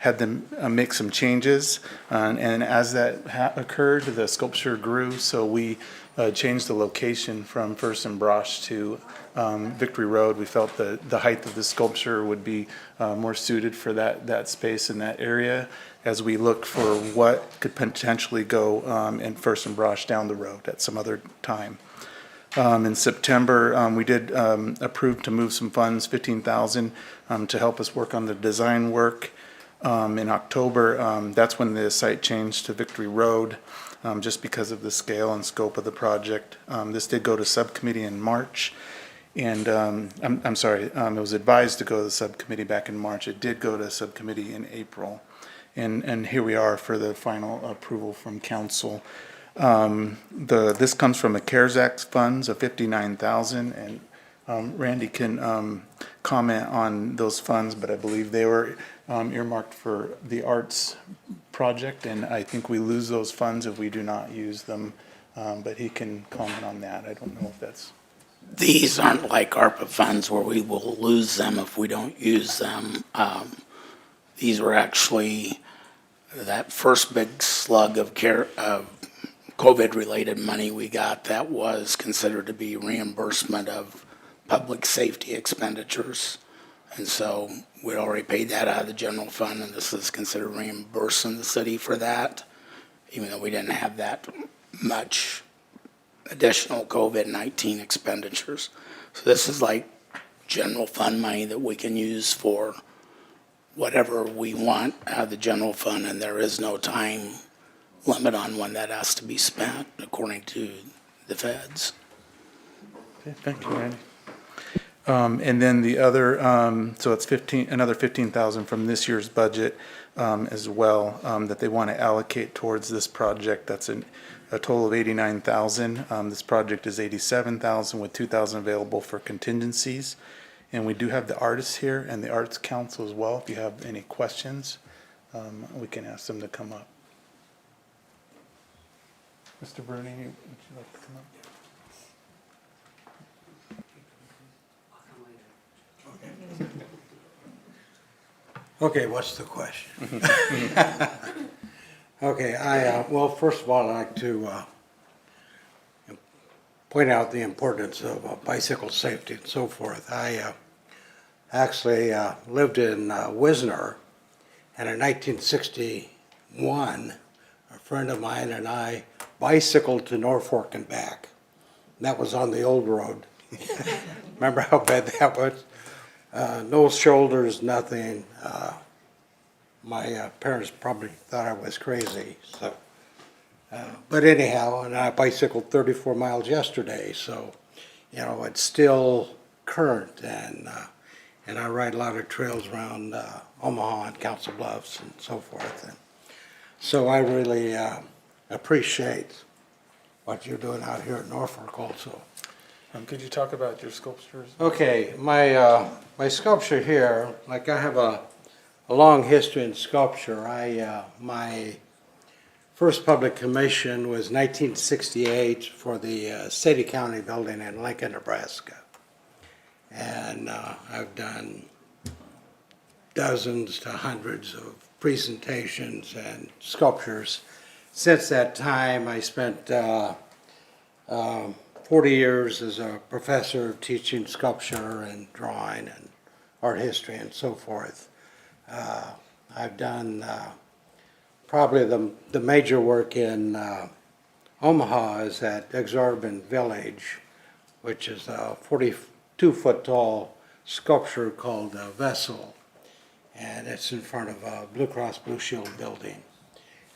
had them make some changes. And as that occurred, the sculpture grew, so we changed the location from First and Brosh to Victory Road. We felt the height of the sculpture would be more suited for that space in that area as we look for what could potentially go in First and Brosh down the road at some other time. In September, we did approve to move some funds, $15,000, to help us work on the design work. In October, that's when the site changed to Victory Road, just because of the scale and scope of the project. This did go to subcommittee in March. And I'm sorry, it was advised to go to the subcommittee back in March. It did go to subcommittee in April. And here we are for the final approval from council. This comes from the CARES Act funds of $59,000, and Randy can comment on those funds, but I believe they were earmarked for the arts project, and I think we lose those funds if we do not use them, but he can comment on that. I don't know if that's... These aren't like ARPA funds where we will lose them if we don't use them. These were actually that first big slug of COVID-related money we got that was considered to be reimbursement of public safety expenditures. And so we already paid that out of the general fund, and this is considered reimbursing the city for that, even though we didn't have that much additional COVID-19 expenditures. So this is like general fund money that we can use for whatever we want out of the general fund, and there is no time limit on when that has to be spent according to the feds. Okay, thank you, Randy. And then the other, so it's another $15,000 from this year's budget as well, that they want to allocate towards this project. That's a total of 89,000. This project is 87,000 with 2,000 available for contingencies. And we do have the artists here and the Arts Council as well. If you have any questions, we can ask them to come up. Mr. Bruni, would you like to come up? Okay, what's the question? Okay, well, first of all, I'd like to point out the importance of bicycle safety and so forth. I actually lived in Wisner, and in 1961, a friend of mine and I bicycled to Norfolk and back. That was on the old road. Remember how bad that was? No shoulders, nothing. My parents probably thought I was crazy. So, but anyhow, and I bicycled 34 miles yesterday. So, you know, it's still current, and I ride a lot of trails around Omaha and Council Bluffs and so forth. And so I really appreciate what you're doing out here at Norfolk also. Could you talk about your sculptures? Okay, my sculpture here, like I have a long history in sculpture. My first public commission was 1968 for the City County building in Lincoln, Nebraska. And I've done dozens to hundreds of presentations and sculptures. Since that time, I spent 40 years as a professor teaching sculpture and drawing and art history and so forth. I've done probably the major work in Omaha is at Exorbitant Village, which is a 42-foot tall sculpture called Vessel, and it's in front of a Blue Cross Blue Shield building.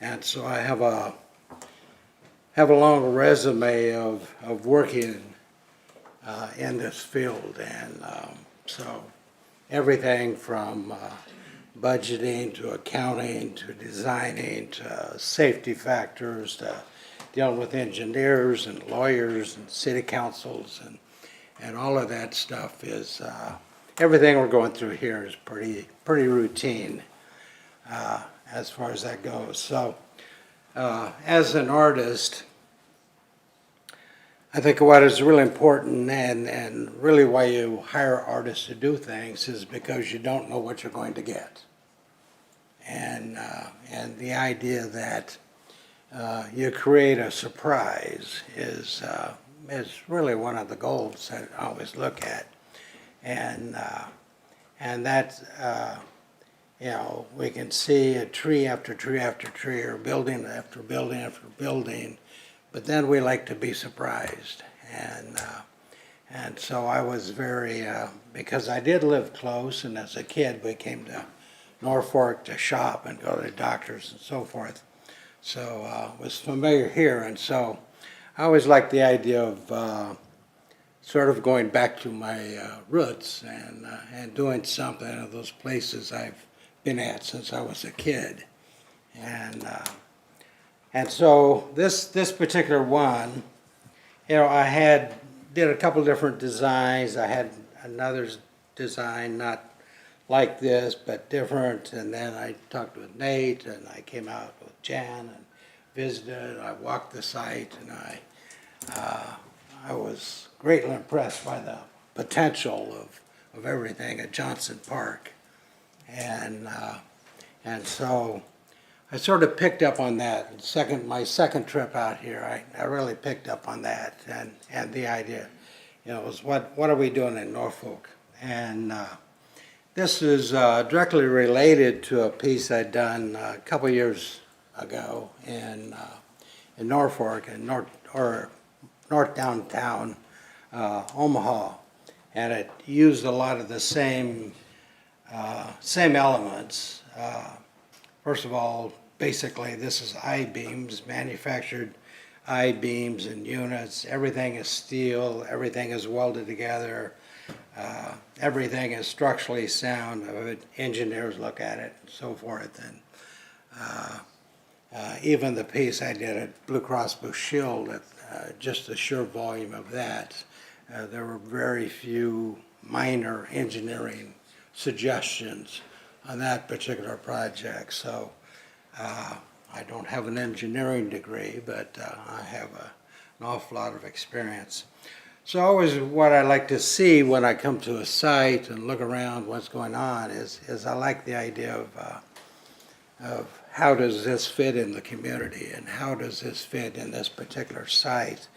And so I have a long resume of working in this field, and so everything from budgeting to accounting to designing to safety factors to dealing with engineers and lawyers and city councils and all of that stuff is everything we're going through here is pretty routine as far as that goes. So as an artist, I think what is really important and really why you hire artists to do things is because you don't know what you're going to get. And the idea that you create a surprise is really one of the goals that I always look at. And that, you know, we can see a tree after tree after tree or building after building after building, but then we like to be surprised. And so I was very, because I did live close, and as a kid we came to Norfolk to shop and go to the doctors and so forth. So I was familiar here, and so I always liked the idea of sort of going back to my roots and doing something of those places I've been at since I was a kid. And so this particular one, you know, I did a couple different designs. I had another design, not like this, but different. And then I talked with Nate, and I came out with Jan and visited. I walked the site, and I was greatly impressed by the potential of everything at Johnson Park. And so I sort of picked up on that. My second trip out here, I really picked up on that and the idea, you know, was what are we doing in Norfolk? And this is directly related to a piece I'd done a couple years ago in Norfolk, in north downtown Omaha, and it used a lot of the same elements. First of all, basically this is I-beams, manufactured I-beams and units. Everything is steel, everything is welded together, everything is structurally sound. Engineers look at it and so forth. Even the piece I did at Blue Cross Blue Shield, just the sheer volume of that, there were very few minor engineering suggestions on that particular project. So I don't have an engineering degree, but I have an awful lot of experience. So always what I like to see when I come to a site and look around what's going on is I like the idea of how does this fit in the community and how does this fit in this particular site.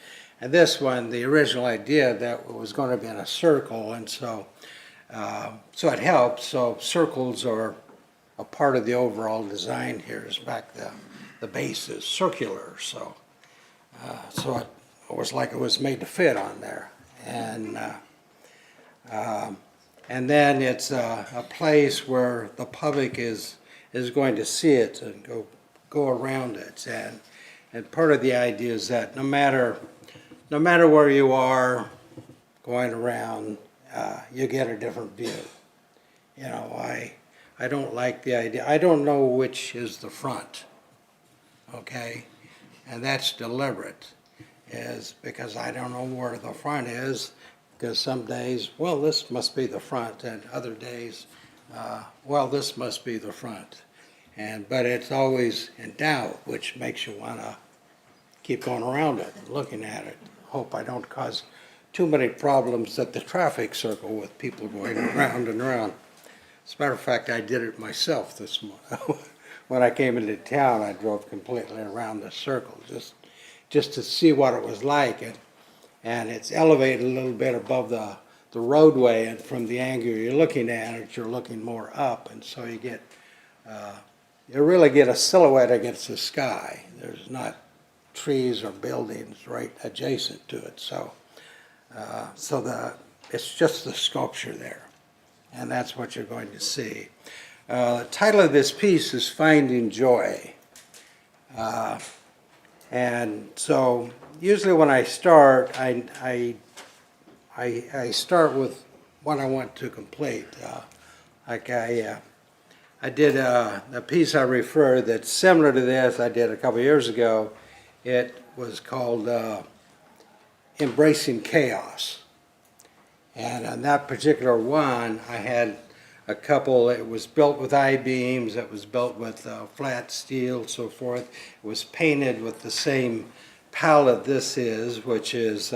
And this one, the original idea that it was going to be in a circle, and so it helps. So circles are a part of the overall design here. Is back the base is circular, so it was like it was made to fit on there, and then it's a place where the public is going to see it and go around it, and part of the idea is that no matter where you are going around, you get a different view. You know, I don't like the idea. I don't know which is the front, okay, and that's deliberate, is because I don't know where the front is. Because some days, well, this must be the front, and other days, well, this must be the front. But it's always in doubt, which makes you want to keep going around it, looking at it. Hope I don't cause too many problems at the traffic circle with people going around and around. As a matter of fact, I did it myself this morning. When I came into town, I drove completely around the circle just to see what it was like. And it's elevated a little bit above the roadway, and from the angle you're looking at it, you're looking more up, and so you really get a silhouette against the sky. There's not trees or buildings right adjacent to it, so it's just the sculpture there, and that's what you're going to see. The title of this piece is Finding Joy, and so usually when I start, I start with what I want to complete. I did a piece I referred that's similar to this I did a couple years ago. It was called Embracing Chaos. And on that particular one, I had a couple, it was built with I-beams, it was built with flat steel, so forth. It was painted with the same palette this is, which is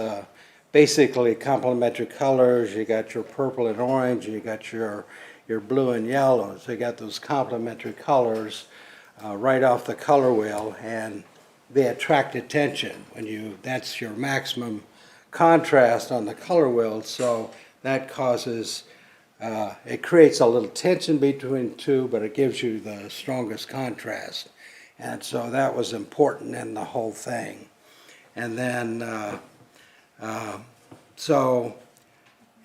basically complementary colors. You got your purple and orange, you got your blue and yellow. So you got those complementary colors right off the color wheel, and they attract attention that's your maximum contrast on the color wheel. So that causes it creates a little tension between two, but it gives you the strongest contrast. And so that was important in the whole thing. And then,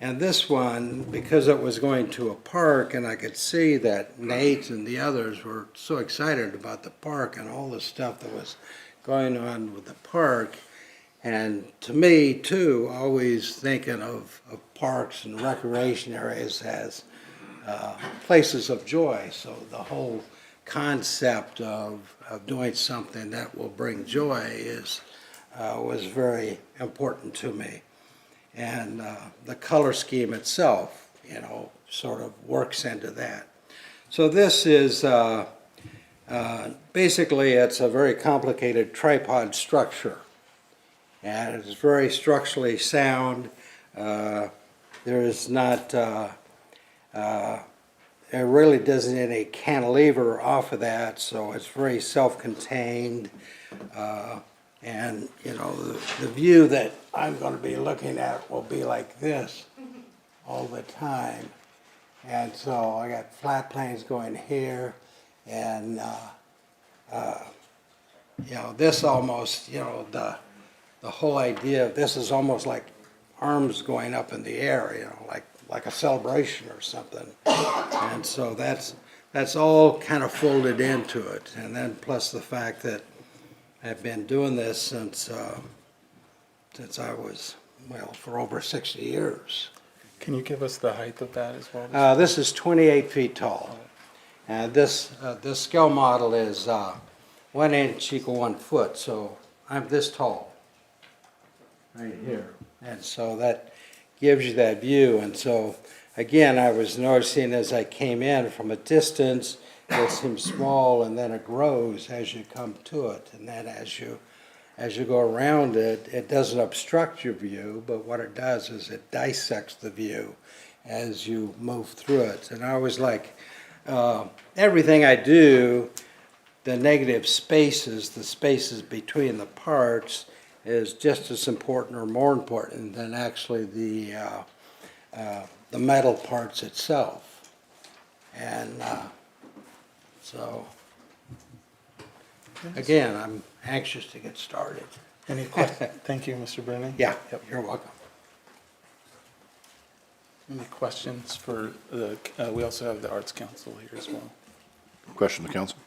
and this one, because it was going to a park, and I could see that Nate and the others were so excited about the park and all the stuff that was going on with the park. And to me, too, always thinking of parks and recreation areas as places of joy. So the whole concept of doing something that will bring joy was very important to me. And the color scheme itself, sort of works into that. So this is basically, it's a very complicated tripod structure. And it's very structurally sound. There is not, there really doesn't any cantilever off of that, so it's very self-contained. And, the view that I'm going to be looking at will be like this all the time. And so I got flat planes going here, and, this almost, the whole idea of this is almost like arms going up in the air, like a celebration or something. And so that's all kind of folded into it. And then plus the fact that I've been doing this since I was, for over 60 years. Can you give us the height of that as well? This is 28 feet tall. And this scale model is 1 inch equal 1 foot, so I'm this tall, right here. And so that gives you that view. And so, again, I was noticing as I came in from a distance, it seems small, and then it grows as you come to it. And then as you go around it, it doesn't obstruct your view, but what it does is it dissects the view as you move through it. And I was like, everything I do, the negative spaces, the spaces between the parts, is just as important or more important than actually the metal parts itself. And so, again, I'm anxious to get started. Any questions? Thank you, Mr. Brennan. Yeah, you're welcome. Any questions for the, we also have the Arts Council here as well. Question of the council?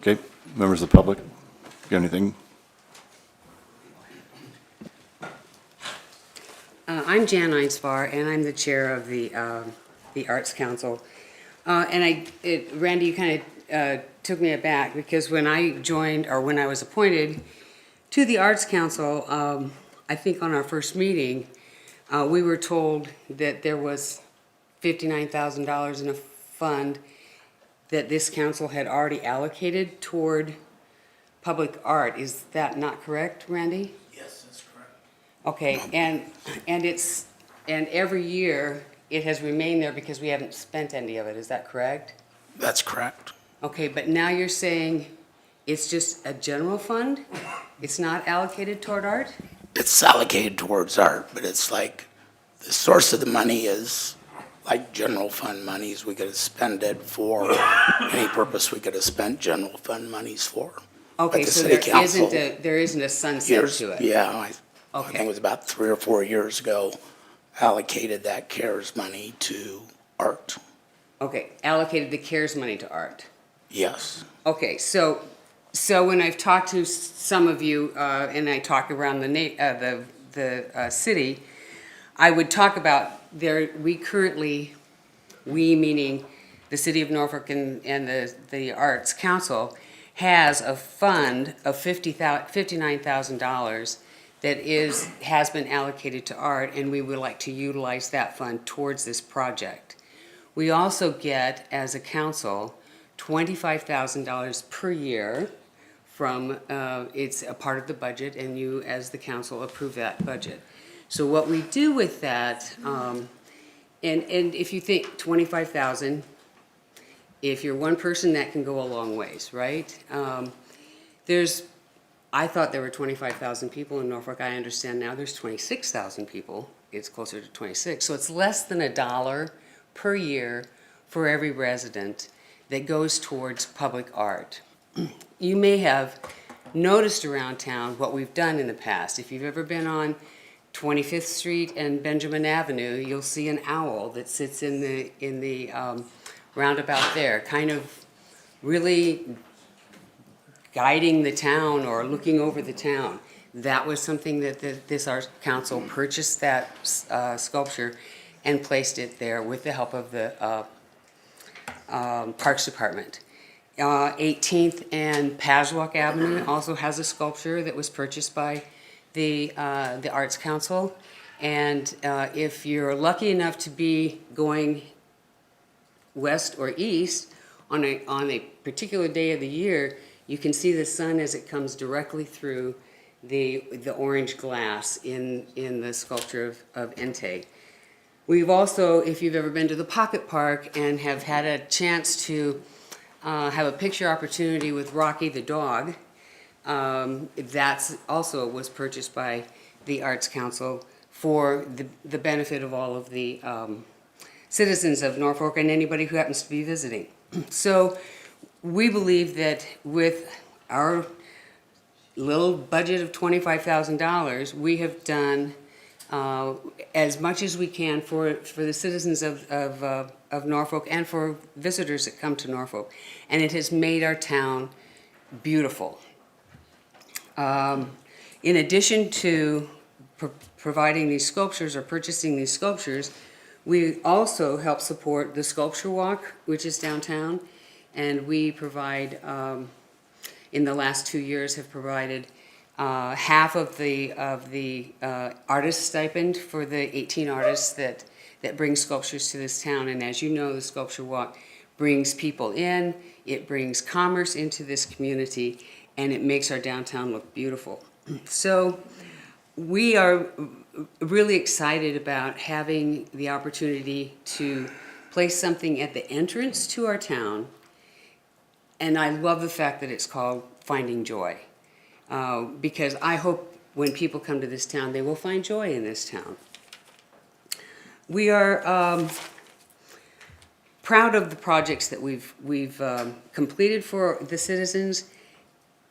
Okay, members of the public, got anything? I'm Jan Einsvar, and I'm the chair of the Arts Council. Randy, you kind of took me aback, because when I joined, or when I was appointed to the Arts Council, I think on our first meeting, we were told that there was $59,000 in a fund that this council had already allocated toward public art. Is that not correct, Randy? Yes, that's correct. Okay, and every year it has remained there because we haven't spent any of it. Is that correct? That's correct. Okay, but now you're saying it's just a general fund? It's not allocated toward art? It's allocated towards art, but it's like the source of the money is like general fund monies. We could have spent it for any purpose we could have spent general fund monies for. Okay, so there isn't a sunset to it? Yeah, I Okay. think it was about 3 or 4 years ago, allocated that CARES money to art. Okay, allocated the CARES money to art. Yes. Okay, so when I've talked to some of you, and I talk around the city, I would talk about we meaning the city of Norfolk and the Arts Council, has a fund of $59,000 that has been allocated to art, and we would like to utilize that fund towards this project. We also get, as a council, $25,000 per year from, it's a part of the budget, and you, as the council, approve that budget. So what we do with that, and if you think 25,000, if you're one person, that can go a long ways, right? I thought there were 25,000 people in Norfolk. I understand now there's 26,000 people. It's closer to 26. So it's less than $1 per year for every resident that goes towards public art. You may have noticed around town what we've done in the past. If you've ever been on 25th Street and Benjamin Avenue, you'll see an owl that sits in the roundabout there, kind of really guiding the town or looking over the town. That was something that this Arts Council purchased, that sculpture, and placed it there with the help of the Parks Department. 18th and Paswalk Avenue also has a sculpture that was purchased by the Arts Council. And if you're lucky enough to be going west or east on a particular day of the year, you can see the sun as it comes directly through the orange glass in the sculpture of Entei. We've also, if you've ever been to the Pocket Park and have had a chance to have a picture opportunity with Rocky the dog, that's also was purchased by the Arts Council for the benefit of all of the citizens of Norfolk and anybody who happens to be visiting. So we believe that with our little budget of $25,000, we have done as much as we can for the citizens of Norfolk and for visitors that come to Norfolk. And it has made our town beautiful. In addition to providing these sculptures or purchasing these sculptures, We also help support the Sculpture Walk, which is downtown, and we provide, in the last 2 years, have provided half of the artist stipend for the 18 artists that bring sculptures to this town. And as you know, the Sculpture Walk brings people in, it brings commerce into this community, and it makes our downtown look beautiful. So we are really excited about having the opportunity to place something at the entrance to our town. And I love the fact that it's called Finding Joy. Because I hope when people come to this town, they will find joy in this town. We are proud of the projects that we've completed for the citizens,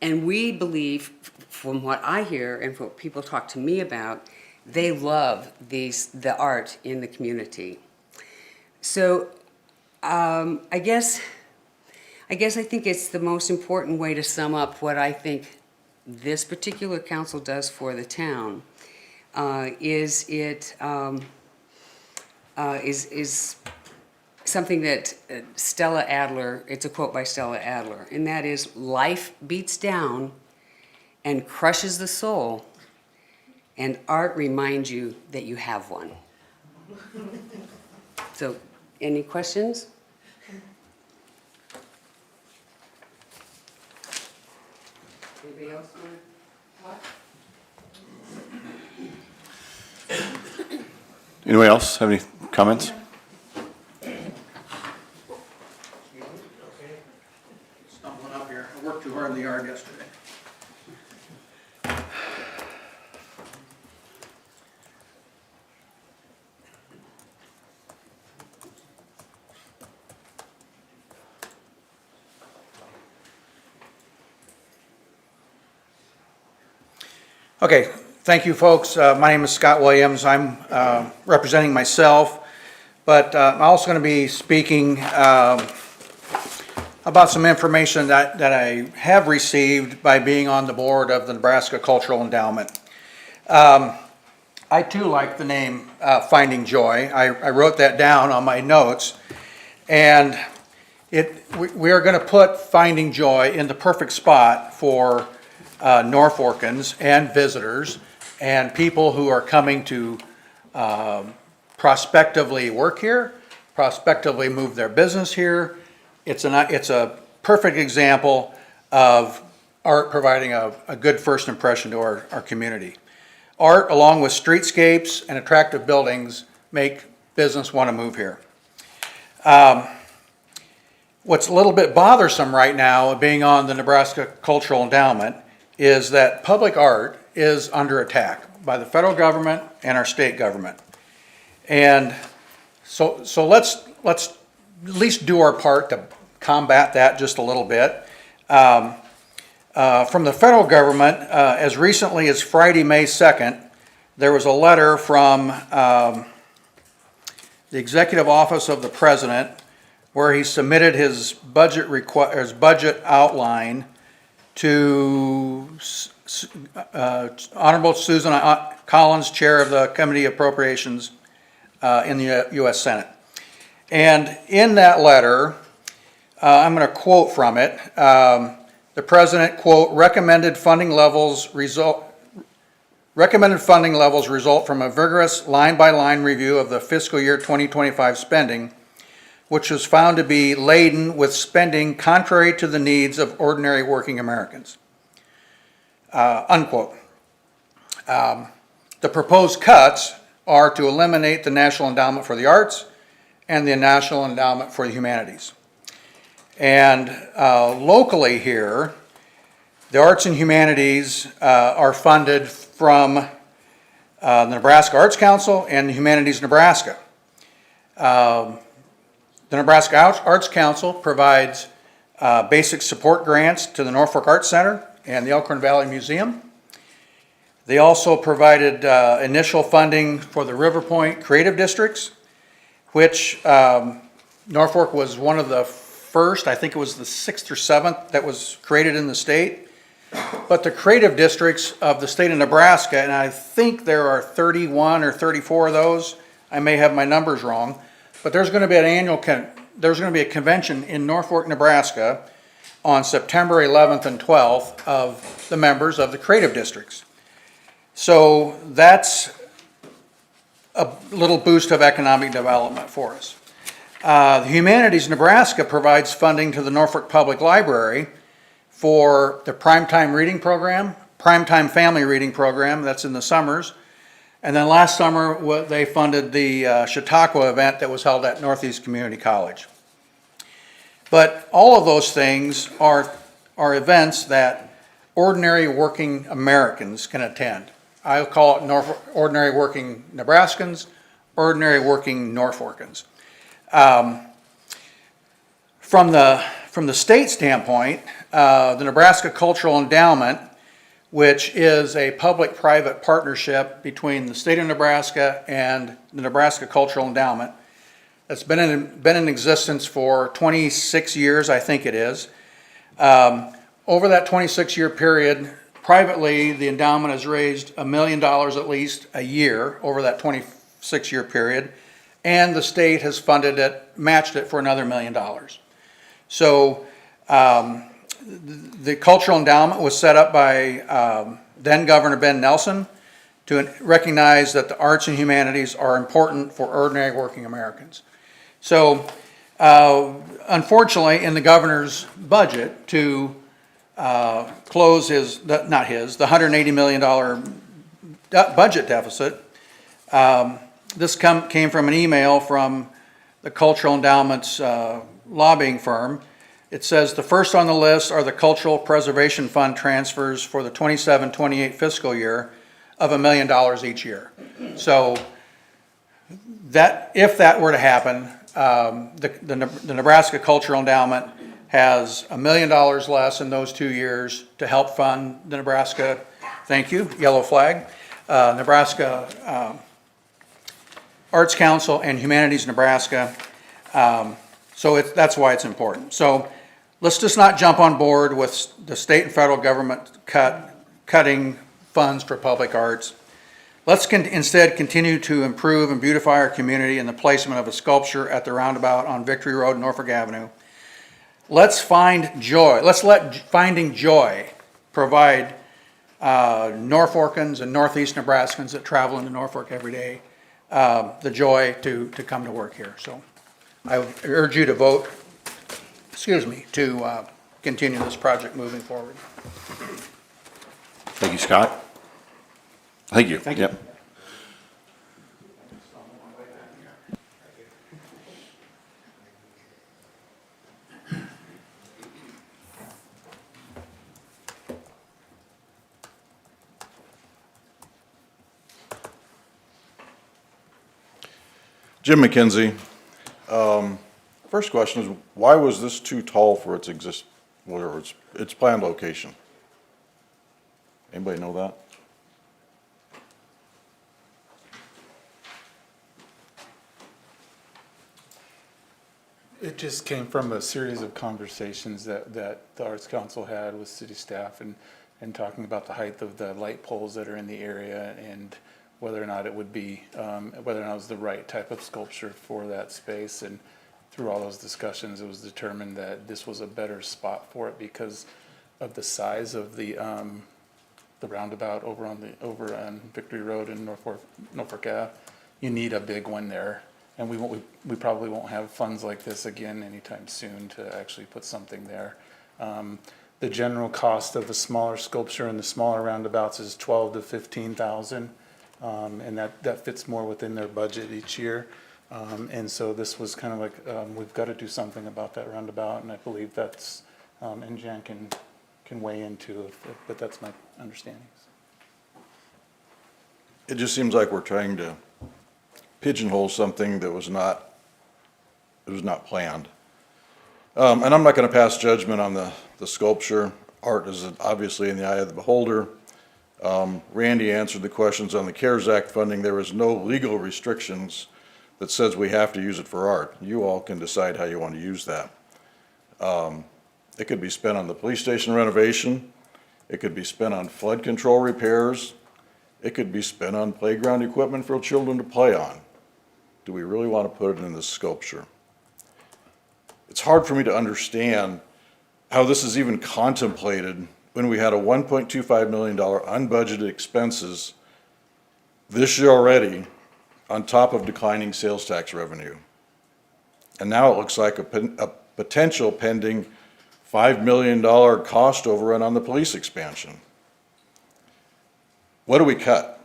and we believe, from what I hear and what people talk to me about, they love the art in the community. So I guess I think it's the most important way to sum up what I think this particular council does for the town. Is something that Stella Adler, it's a quote by Stella Adler, and that is, life beats down and crushes the soul, and art reminds you that you have one. So, any questions? Anybody else want to talk? Anybody else have any comments? Stumbling up here. I worked too hard in the yard yesterday. Okay, thank you, folks. My name is Scott Williams. I'm representing myself, but I'm also going to be speaking about some information that I have received by being on the board of the Nebraska Cultural Endowment. I too like the name Finding Joy. I wrote that down on my notes, and we are going to put Finding Joy in the perfect spot for Norfolkans and visitors and people who are coming to prospectively work here, prospectively move their business here. It's a perfect example of art providing a good first impression to our community. Art, along with streetscapes and attractive buildings, make business want to move here. What's a little bit bothersome right now, being on the Nebraska Cultural Endowment, is that public art is under attack by the federal government and our state government. And so let's at least do our part to combat that just a little bit. From the federal government, as recently as Friday, May 2nd, there was a letter from the Executive Office of the President where he submitted his budget outline to Honorable Susan Collins, Chair of the Committee on Appropriations in the U.S. Senate. And in that letter, I'm going to quote from it. The President, quote, recommended funding levels result from a vigorous line-by-line review of the fiscal year 2025 spending, which was found to be laden with spending contrary to the needs of ordinary working Americans. Unquote. The proposed cuts are to eliminate the National Endowment for the Arts and the National Endowment for the Humanities. And locally here, the arts and humanities are funded from the Nebraska Arts Council and the Humanities Nebraska. The Nebraska Arts Council provides basic support grants to the Norfolk Arts Center and the Elkhorn Valley Museum. They also provided initial funding for the River Point Creative Districts, which Norfolk was one of the first, I think it was the 6th or 7th that was created in the state. But the creative districts of the state of Nebraska, and I think there are 31 or 34 of those, I may have my numbers wrong, but there's going to be there's going to be a convention in Norfolk, Nebraska on September 11th and 12th of the members of the creative districts. So that's a little boost of economic development for us. The Humanities Nebraska provides funding to the Norfolk Public Library for the Primetime Reading Program, Primetime Family Reading Program, that's in the summers. And then last summer, they funded the Chautauqua event that was held at Northeast Community College. But all of those things are events that ordinary working Americans can attend. I'll call it ordinary working Nebraskans, ordinary working Norfolkans. From the state standpoint, the Nebraska Cultural Endowment, which is a public-private partnership between the state of Nebraska and the Nebraska Cultural Endowment, that's been in existence for 26 years, I think it is. Over that 26-year period, privately, the endowment has raised $1 million at least a year over that 26-year period, and the state has funded it, matched it for another $1 million. So the Cultural Endowment was set up by then Governor Ben Nelson to recognize that the arts and humanities are important for ordinary working Americans. So unfortunately, in the governor's budget to close the $180 million budget deficit, this came from an email from the Cultural Endowment's lobbying firm. It says the first on the list are the Cultural Preservation Fund transfers for the 27-28 fiscal year of $1 million each year. So that if that were to happen, the Nebraska Cultural Endowment has $1 million less in those 2 years to help fund the Nebraska, thank you, yellow flag, Nebraska Arts Council and Humanities Nebraska. So that's why it's important. So let's just not jump on board with the state and federal government cutting funds for public arts. Let's instead continue to improve and beautify our community in the placement of a sculpture at the roundabout on Victory Road, Norfolk Avenue. Let's find joy. Let's let finding joy provide Norfolkans and Northeast Nebraskans that travel into Norfolk every day the joy to come to work here. So I urge you to vote, to continue this project moving forward. Thank you, Scott. Thank you. Thank you. Yep. Jim McKenzie. First question is, why was this too tall for its planned location? Anybody know that? It just came from a series of conversations that the Arts Council had with city staff and talking about the height of the light poles that are in the area and whether or not it would be, whether or not it was the right type of sculpture for that space. And through all those discussions, it was determined that this was a better spot for it because of the size of the roundabout over on Victory Road in Norfolk Ave. You need a big one there. And we probably won't have funds like this again anytime soon to actually put something there. The general cost of the smaller sculpture and the smaller roundabouts is $12,000 to $15,000, and that fits more within their budget each year. And so this was kind of like we've got to do something about that roundabout, and I believe that's and Jan can weigh into it, but that's my understanding. It just seems like we're trying to pigeonhole something that was not planned. And I'm not going to pass judgment on the sculpture. Art is obviously in the eye of the beholder. Randy answered the questions on the CARES Act funding. There is no legal restrictions that says we have to use it for art. You all can decide how you want to use that. It could be spent on the police station renovation. It could be spent on flood control repairs. It could be spent on playground equipment for children to play on. do we really want to put it in this sculpture? It's hard for me to understand how this is even contemplated when we had a $1.25 million unbudgeted expenses this year already on top of declining sales tax revenue. And now it looks like a potential pending $5 million cost overrun on the police expansion. What do we cut?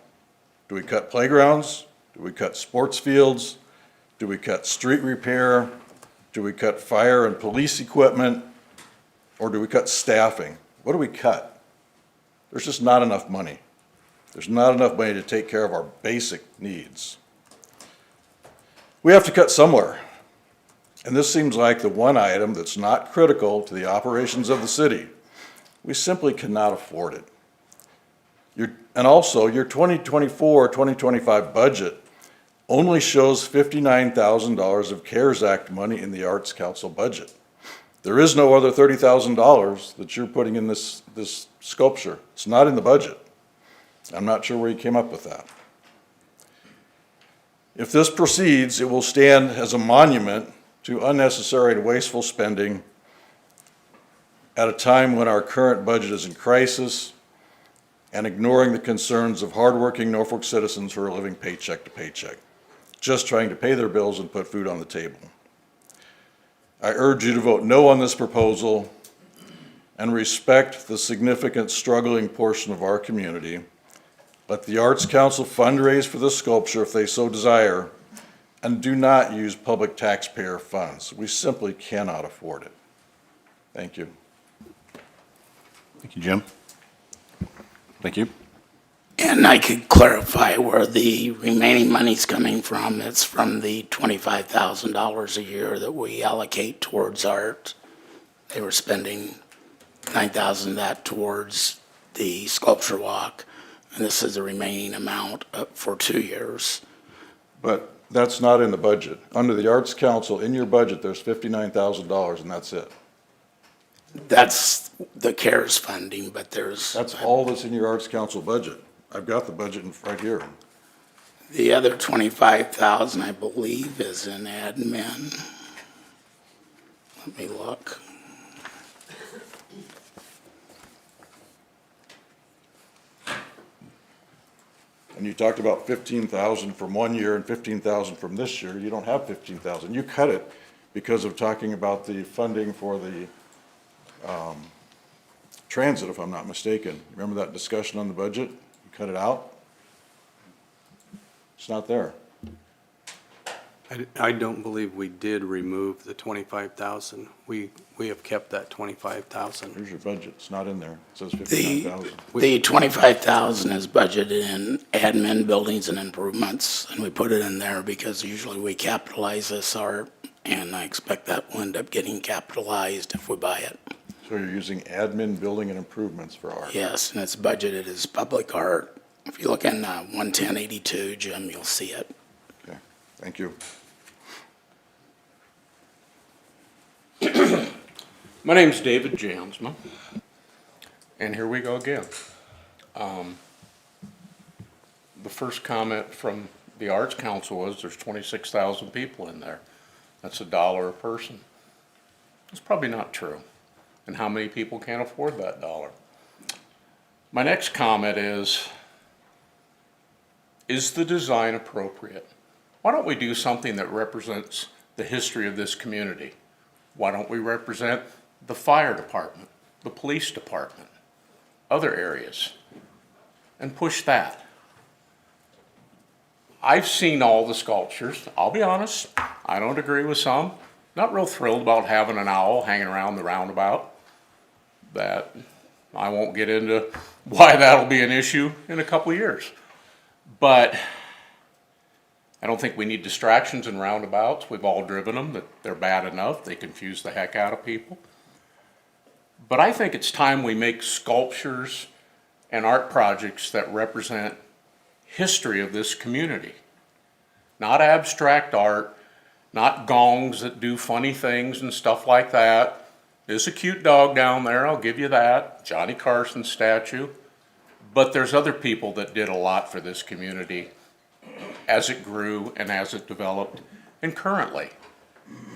Do we cut playgrounds? Do we cut sports fields? Do we cut street repair? Do we cut fire and police equipment? Or do we cut staffing? What do we cut? There's just not enough money. There's not enough money to take care of our basic needs. We have to cut somewhere. And this seems like the one item that's not critical to the operations of the city. We simply cannot afford it. And also, your 2024-2025 budget only shows $59,000 of CARES Act money in the Arts Council budget. There is no other $30,000 that you're putting in this sculpture. It's not in the budget. I'm not sure where you came up with that. If this proceeds, it will stand as a monument to unnecessary and wasteful spending at a time when our current budget is in crisis and ignoring the concerns of hardworking Norfolk citizens who are living paycheck to paycheck, just trying to pay their bills and put food on the table. I urge you to vote no on this proposal and respect the significant struggling portion of our community. Let the Arts Council fundraise for this sculpture if they so desire, and do not use public taxpayer funds. We simply cannot afford it. Thank you. Thank you, Jim. Thank you. And I could clarify where the remaining money's coming from. It's from the $25,000 a year that we allocate towards art. They were spending $9,000 of that towards the sculpture walk, and this is the remaining amount for 2 years. But that's not in the budget. Under the Arts Council, in your budget, there's $59,000 and that's it. That's the CARES funding, but there's... That's all that's in your Arts Council budget. I've got the budget right here. The other $25,000, I believe, is in admin. Let me look. And you talked about 15,000 from one year and 15,000 from this year. You don't have 15,000. You cut it because of talking about the funding for the transit, if I'm not mistaken. Remember that discussion on the budget? You cut it out? It's not there. I don't believe we did remove the 25,000. We have kept that 25,000. Here's your budget. It's not in there. It says 59,000. The 25,000 is budgeted in admin, buildings and improvements, and we put it in there because usually we capitalize this art, and I expect that will end up getting capitalized if we buy it. So you're using admin, building and improvements for art? Yes, and it's budgeted as public art. If you look in 11082, Jim, you'll see it. Okay, thank you. My name's David Jansma, and here we go again. The first comment from the Arts Council was there's 26,000 people in there. That's $1 a person. It's probably not true. And how many people can't afford that dollar? My next comment is the design appropriate? Why don't we do something that represents the history of this community? Why don't we represent the fire department, the police department, other areas, and push that? I've seen all the sculptures. I'll be honest, I don't agree with some. Not real thrilled about having an owl hanging around the roundabout. That I won't get into why that'll be an issue in a couple of years. But I don't think we need distractions in roundabouts. We've all driven them, that they're bad enough. They confuse the heck out of people. But I think it's time we make sculptures and art projects that represent history of this community. Not abstract art, not gongs that do funny things and stuff like that. There's a cute dog down there, I'll give you that. Johnny Carson's statue. But there's other people that did a lot for this community as it grew and as it developed, and currently.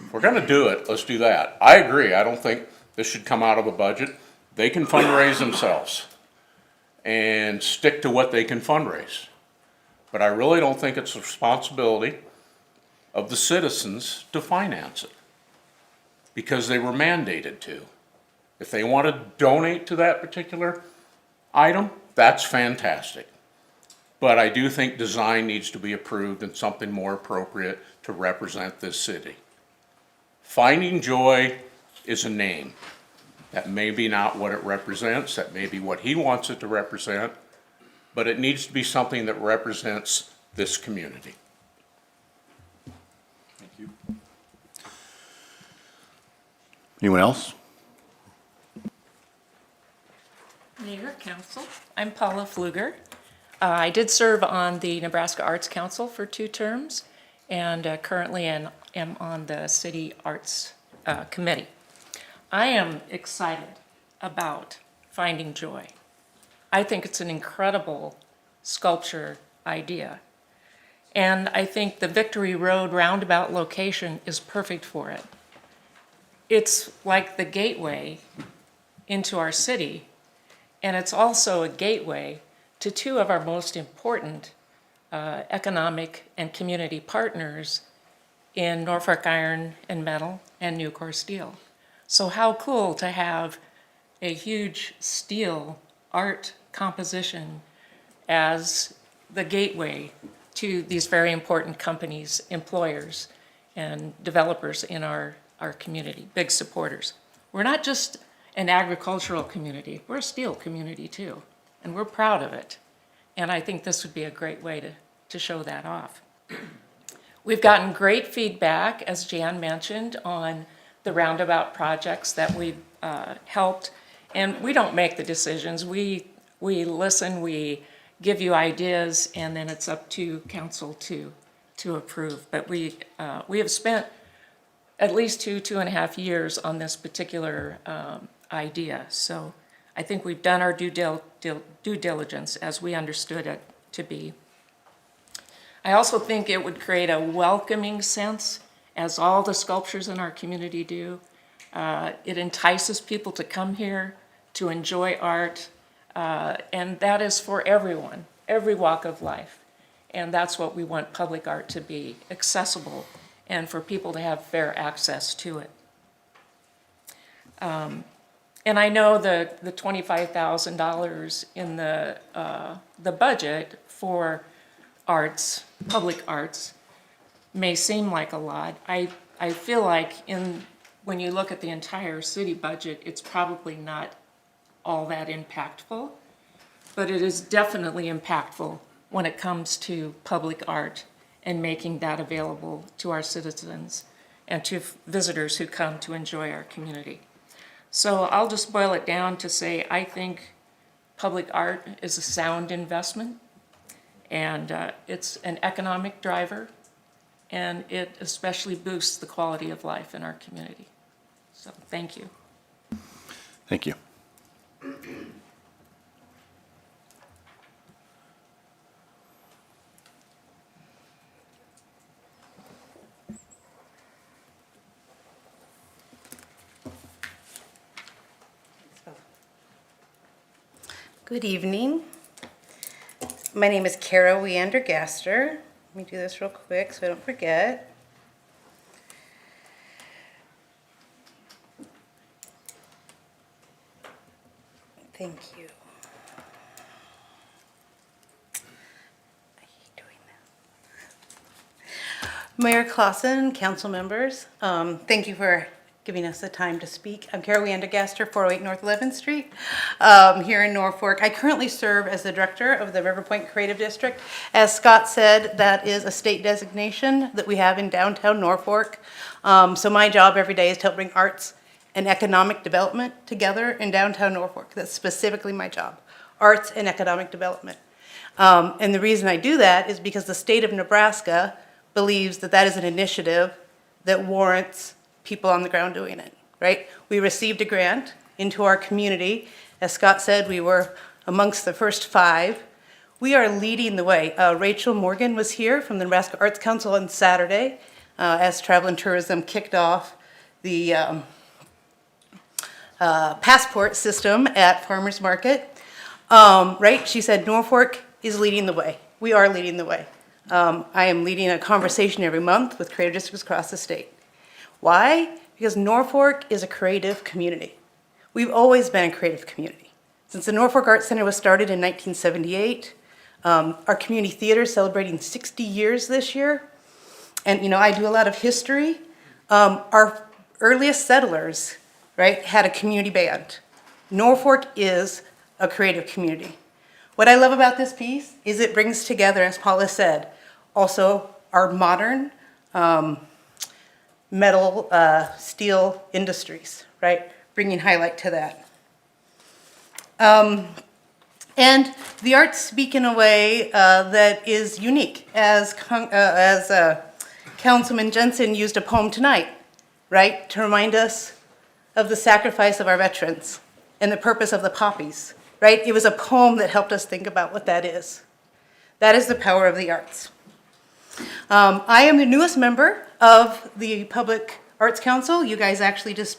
If we're gonna do it, let's do that. I agree, I don't think this should come out of a budget. They can fundraise themselves and stick to what they can fundraise. But I really don't think it's the responsibility of the citizens to finance it, because they were mandated to. If they want to donate to that particular item, that's fantastic. But I do think design needs to be approved and something more appropriate to represent this city. Finding Joy is a name. That may be not what it represents, that may be what he wants it to represent, but it needs to be something that represents this community. Thank you. Anyone else? Mayor, Council, I'm Paula Pfluger. I did serve on the Nebraska Arts Council for 2 terms, and currently am on the City Arts Committee. I am excited about Finding Joy. I think it's an incredible sculpture idea, and I think the Victory Road roundabout location is perfect for it. It's like the gateway into our city, and it's also a gateway to 2 of our most important economic and community partners in Norfolk Iron and Metal and Nucor Steel. So how cool to have a huge steel art composition as the gateway to these very important companies, employers, and developers in our community, big supporters. We're not just an agricultural community, we're a steel community too, and we're proud of it. And I think this would be a great way to show that off. We've gotten great feedback, as Jan mentioned, on the roundabout projects that we've helped. And we don't make the decisions. We listen, we give you ideas, and then it's up to council to approve. But we have spent at least 2.5 years on this particular idea. So I think we've done our due diligence as we understood it to be. I also think it would create a welcoming sense, as all the sculptures in our community do. It entices people to come here, to enjoy art, and that is for everyone, every walk of life. And that's what we want public art to be, accessible, and for people to have fair access to it. And I know the $25,000 in the budget for arts, public arts, may seem like a lot. I feel like when you look at the entire city budget, it's probably not all that impactful, but it is definitely impactful when it comes to public art and making that available to our citizens and to visitors who come to enjoy our community. So I'll just boil it down to say I think public art is a sound investment, and it's an economic driver, and it especially boosts the quality of life in our community. So thank you. Thank you. Good evening. My name is Kara Weander-Gaster. Let me do this real quick so I don't forget. Thank you. I hate doing that. Mayor Clausen, council members, thank you for giving us the time to speak. I'm Kara Weander-Gaster, 408 North 11th Street, here in Norfolk. I currently serve as the director of the River Point Creative District. As Scott said, that is a state designation that we have in downtown Norfolk. So my job every day is to help bring arts and economic development together in downtown Norfolk. That's specifically my job, arts and economic development. And the reason I do that is because the state of Nebraska believes that that is an initiative that warrants people on the ground doing it, right? We received a grant into our community. As Scott said, we were amongst the first 5. We are leading the way. Rachel Morgan was here from the Nebraska Arts Council on Saturday as Travel and Tourism kicked off the passport system at Farmers Market. Right? She said Norfolk is leading the way. We are leading the way. I am leading a conversation every month with creative districts across the state. Why? Because Norfolk is a creative community. We've always been a creative community. Since the Norfolk Arts Center was started in 1978, our community theater is celebrating 60 years this year. And, you know, I do a lot of history. Our earliest settlers, right, had a community band. Norfolk is a creative community. What I love about this piece is it brings together, as Paula said, also our modern metal, steel industries, right? Bringing highlight to that. And the arts speak in a way that is unique, as Councilman Jensen used a poem tonight, right? To remind us of the sacrifice of our veterans and the purpose of the poppies, right? It was a poem that helped us think about what that is. That is the power of the arts. I am the newest member of the Public Arts Council. You guys actually just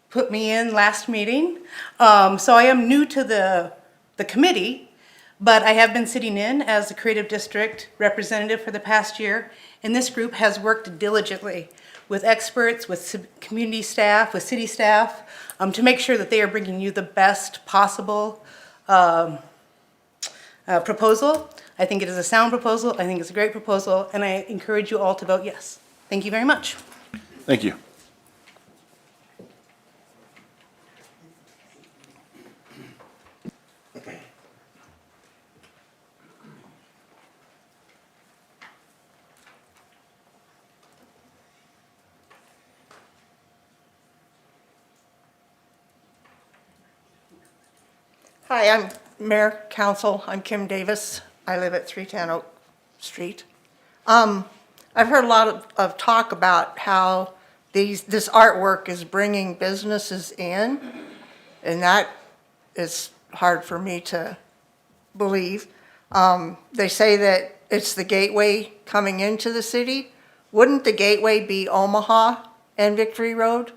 put me in last meeting. So I am new to the committee, but I have been sitting in as the Creative District representative for the past year, and this group has worked diligently with experts, with community staff, with city staff, to make sure that they are bringing you the best possible proposal. I think it is a sound proposal. I think it's a great proposal, and I encourage you all to vote yes. Thank you very much. Thank you. Hi, I'm Mayor Council. I'm Kim Davis. I live at 310 Oak Street. I've heard a lot of talk about how this artwork is bringing businesses in, and that is hard for me to believe. They say that it's the gateway coming into the city. Wouldn't the gateway be Omaha and Victory Road,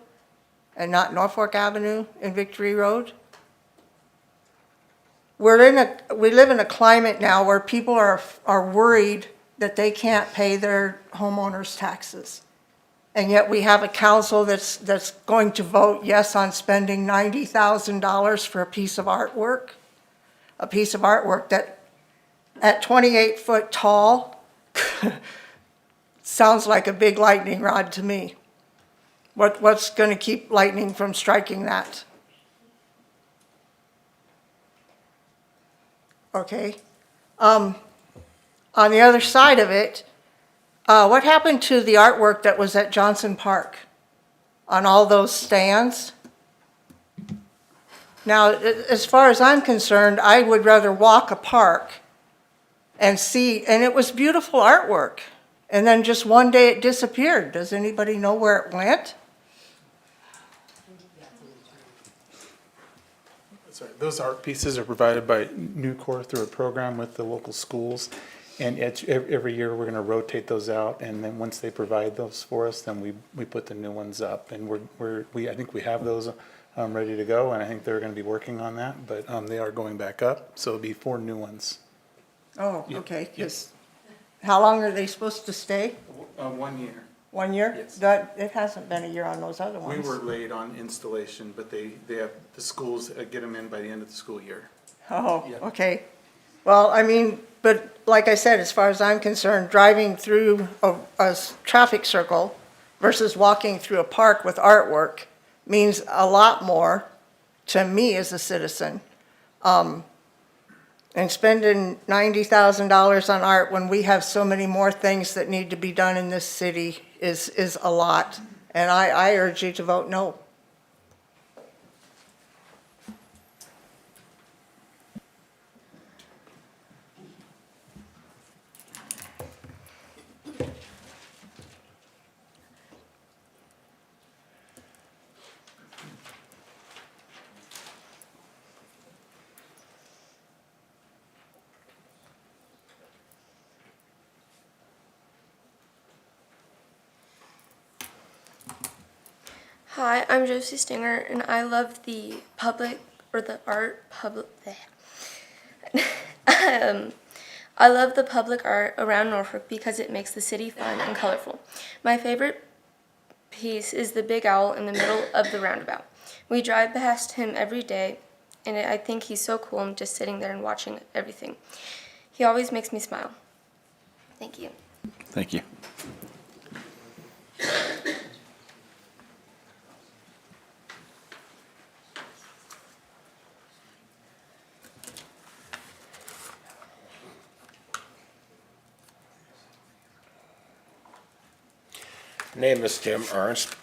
and not Norfolk Avenue and Victory Road? We live in a climate now where people are worried that they can't pay their homeowners' taxes. And yet we have a council that's going to vote yes on spending $90,000 for a piece of artwork that at 28 foot tall sounds like a big lightning rod to me. What's going to keep lightning from striking that? Okay. On the other side of it, what happened to the artwork that was at Johnson Park on all those stands? Now, as far as I'm concerned, I would rather walk a park and see, and it was beautiful artwork. And then just one day it disappeared. Does anybody know where it went? Sorry, those art pieces are provided by Nucor through a program with the local schools. And every year we're going to rotate those out, and then once they provide those for us, then we put the new ones up. And I think we have those ready to go, and I think they're going to be working on that. But they are going back up, so it'll be 4 new ones. Oh, okay. Yes. How long are they supposed to stay? 1 year. 1 year? Yes. It hasn't been a year on those other ones. We were late on installation, but they have the schools get them in by the end of the school year. Oh, Yeah. okay. Well, I mean, but like I said, as far as I'm concerned, driving through a traffic circle versus walking through a park with artwork means a lot more to me as a citizen. And spending $90,000 on art when we have so many more things that need to be done in this city is a lot. And I urge you to vote no. Hi, I'm Josie Stinger, and I love the I love the public art around Norfolk because it makes the city fun and colorful. My favorite piece is the big owl in the middle of the roundabout. We drive past him every day, and I think he's so cool and just sitting there and watching everything. He always makes me smile. Thank you. Thank you. Name is Tim Ernst,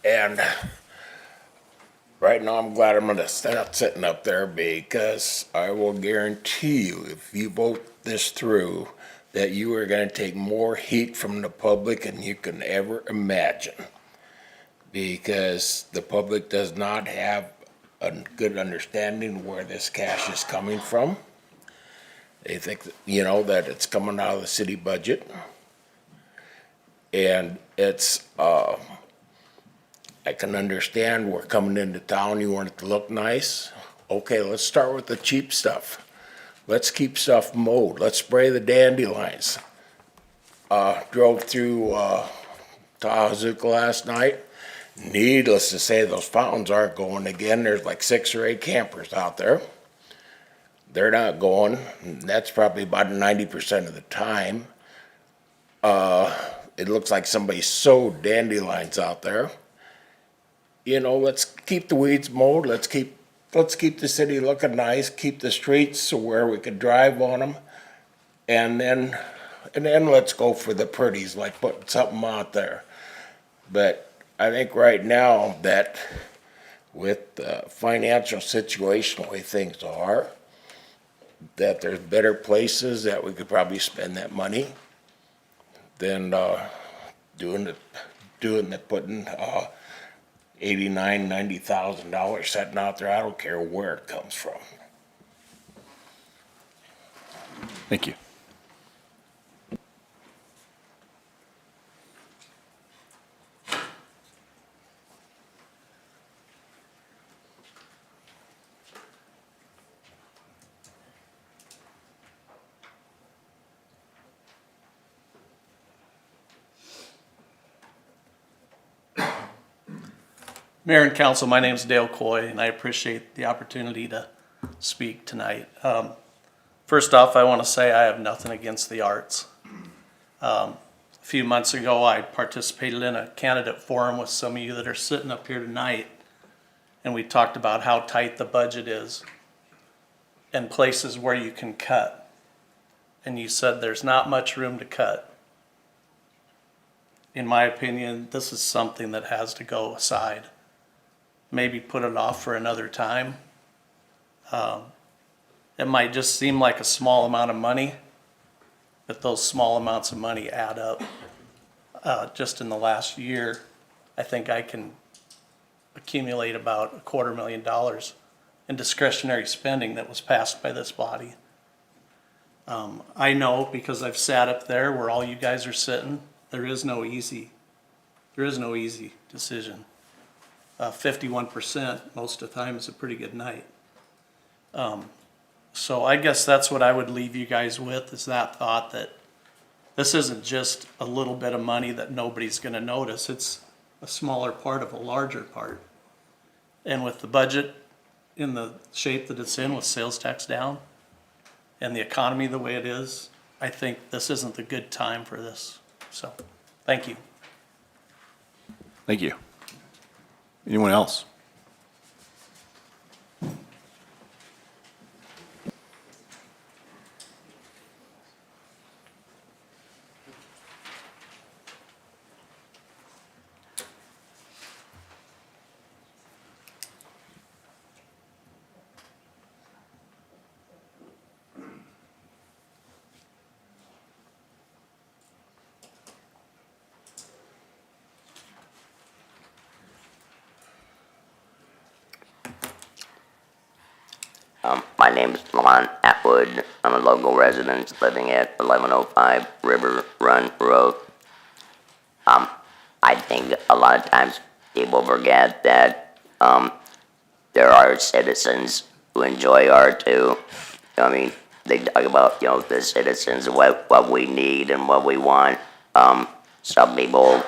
and right now I'm glad I'm going to stop sitting up there because I will guarantee you, if you vote this through, that you are going to take more heat from the public than you can ever imagine. Because the public does not have a good understanding where this cash is coming from. They think, that it's coming out of the city budget. And it's, I can understand we're coming into town, you want it to look nice. Okay, let's start with the cheap stuff. Let's keep stuff mowed. Let's spray the dandelions. Drove through Tahoe last night. Needless to say, those fountains aren't going again. There's like 6 or 8 campers out there. They're not going. That's probably about 90% of the time. It looks like somebody sowed dandelions out there. Let's keep the weeds mowed. Let's keep the city looking nice. Keep the streets where we can drive on them, and then let's go for the pretties, like putting something out there. But I think right now that with the financial situation the way things are, that there's better places that we could probably spend that money than putting $89,000, $90,000 sitting out there. I don't care where it comes from. Thank you. Mayor and Council, my name is Dale Coy, and I appreciate the opportunity to speak tonight. First off, I want to say I have nothing against the arts. A few months ago, I participated in a candidate forum with some of you that are sitting up here tonight, and we talked about how tight the budget is and places where you can cut. And you said there's not much room to cut. In my opinion, this is something that has to go aside. Maybe put it off for another time. It might just seem like a small amount of money, but those small amounts of money add up. Just in the last year, I think I can accumulate about $250,000 in discretionary spending that was passed by this body. I know because I've sat up there where all you guys are sitting, there is no easy decision. 51% most of the time is a pretty good night. So I guess that's what I would leave you guys with, is that thought that this isn't just a little bit of money that nobody's going to notice. It's a smaller part of a larger part. And with the budget in the shape that it's in, with sales tax down and the economy the way it is, I think this isn't the good time for this. So, thank you. Thank you. Anyone else? My name is Lon Atwood. I'm a local resident living at 1105 River Run Road. I think a lot of times people forget that there are citizens who enjoy art too. I mean, they talk about, the citizens, what we need and what we want. Some people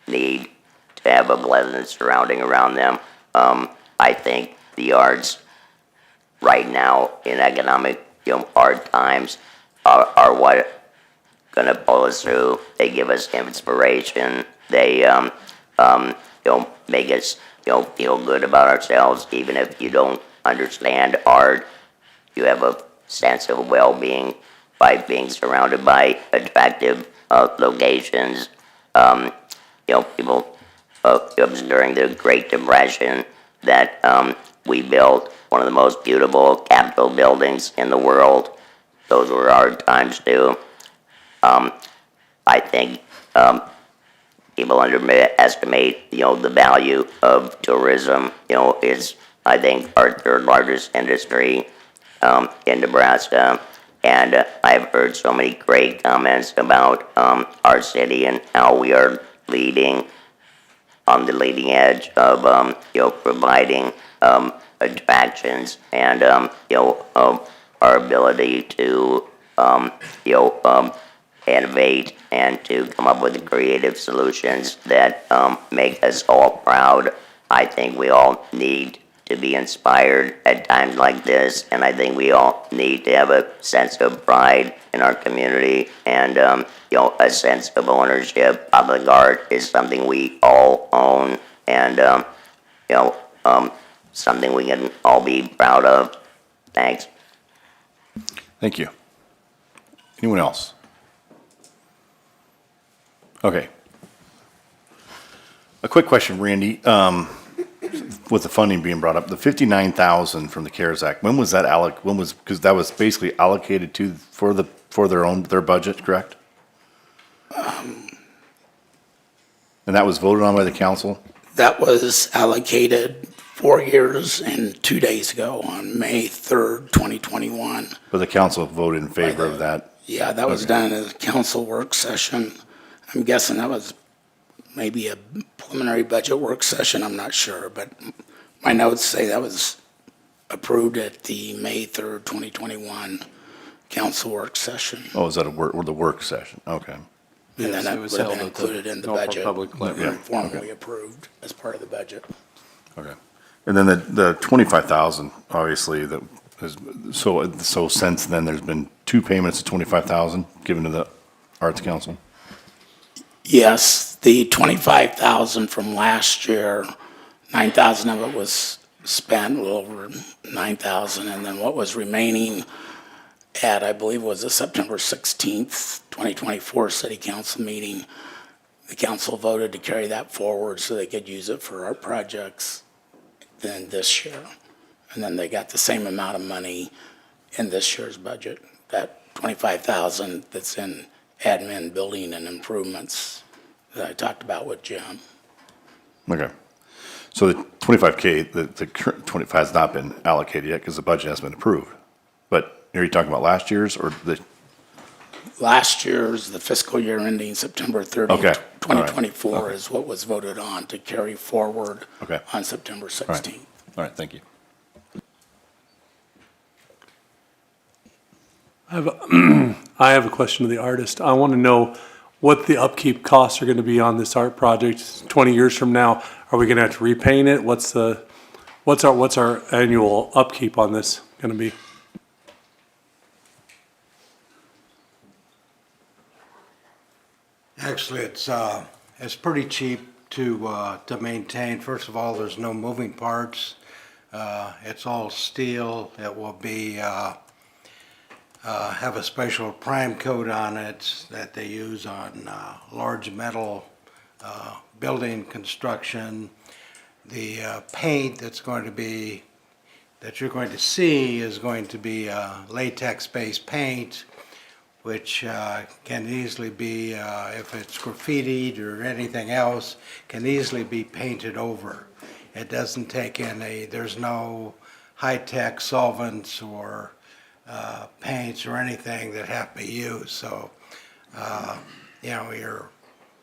need to have a pleasant surrounding around them. I think the arts right now in economic, hard times are what gonna pull us through. They give us inspiration. They, make us, feel good about ourselves. Even if you don't understand art, you have a sense of well-being by being surrounded by attractive locations. People, it was during the Great Depression that we built one of the most beautiful Capitol buildings in the world. Those were hard times too. I think people underestimate, the value of tourism. Is, I think, our third largest industry in Nebraska. And I've heard so many great comments about our city and how we are leading on the leading edge of, providing attractions and, our ability to, innovate and to come up with creative solutions that make us all proud. I think we all need to be inspired at times like this, and I think we all need to have a sense of pride in our community and a sense of ownership. Public art is something we all own, and something we can all be proud of. Thanks. Thank you. Anyone else? Okay. A quick question, Randy. With the funding being brought up, the 59,000 from the CARES Act, when was that because that was basically allocated for their budget, correct? And that was voted on by the council? That was allocated 4 years and 2 days ago on May 3rd, 2021. But the council voted in favor of that? Yeah, that was done at a council work session. I'm guessing that was maybe a preliminary budget work session, I'm not sure, but my notes say that was approved at the May 3rd, 2021 council work session. Oh, is that the work session? Okay. And then that would have been included in the budget, formally approved as part of the budget. Okay. And then the 25,000, obviously, that is, so since then, there's been 2 payments of 25,000 given to the Arts Council? Yes, the 25,000 from last year, 9,000 of it was spent, a little over 9,000, and then what was remaining at, I believe, was the September 16th, 2024 City Council meeting. The council voted to carry that forward so they could use it for art projects then this year. And then they got the same amount of money in this year's budget, that 25,000 that's in admin, building, and improvements that I talked about with Jim. Okay. So the 25K, the current 25 has not been allocated yet because the budget hasn't been approved. But are you talking about last year's or the? Last year's, the fiscal year ending September 30th, Okay. 2024 All right. is what was voted on to carry forward Okay. on September All right. 16th. All right, thank you. I have a question to the artist. I want to know what the upkeep costs are going to be on this art project 20 years from now. Are we going to have to repaint it? What's our annual upkeep on this going to be? Actually, it's pretty cheap to maintain. First of all, there's no moving parts. It's all steel. It will be have a special prime coat on it that they use on large metal building construction. The paint that you're going to see is going to be latex-based paint, which can easily be, if it's graffitied or anything else, can easily be painted over. It doesn't take there's no high-tech solvents or paints or anything that have to be used. So, your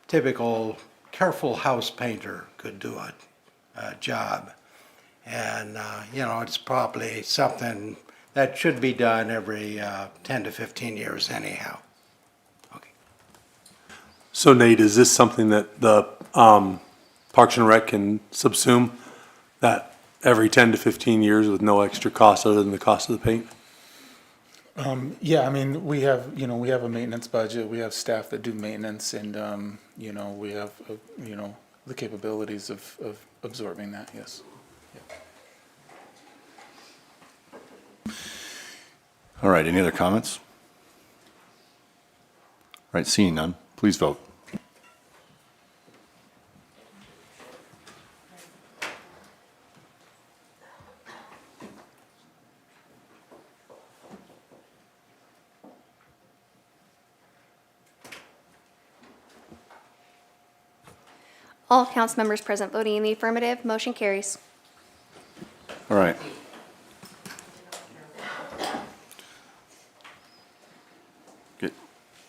typical careful house painter could do a job. And, it's probably something that should be done every 10 to 15 years anyhow. So Nate, is this something that the Parks and Rec can subsume, that every 10 to 15 years with no extra cost other than the cost of the paint? Yeah, I mean, we have a maintenance budget, we have staff that do maintenance, and, we have, the capabilities of absorbing that, yes. All right, any other comments? All right, seeing none, please vote. All council members present voting in the affirmative, motion carries. All right. Get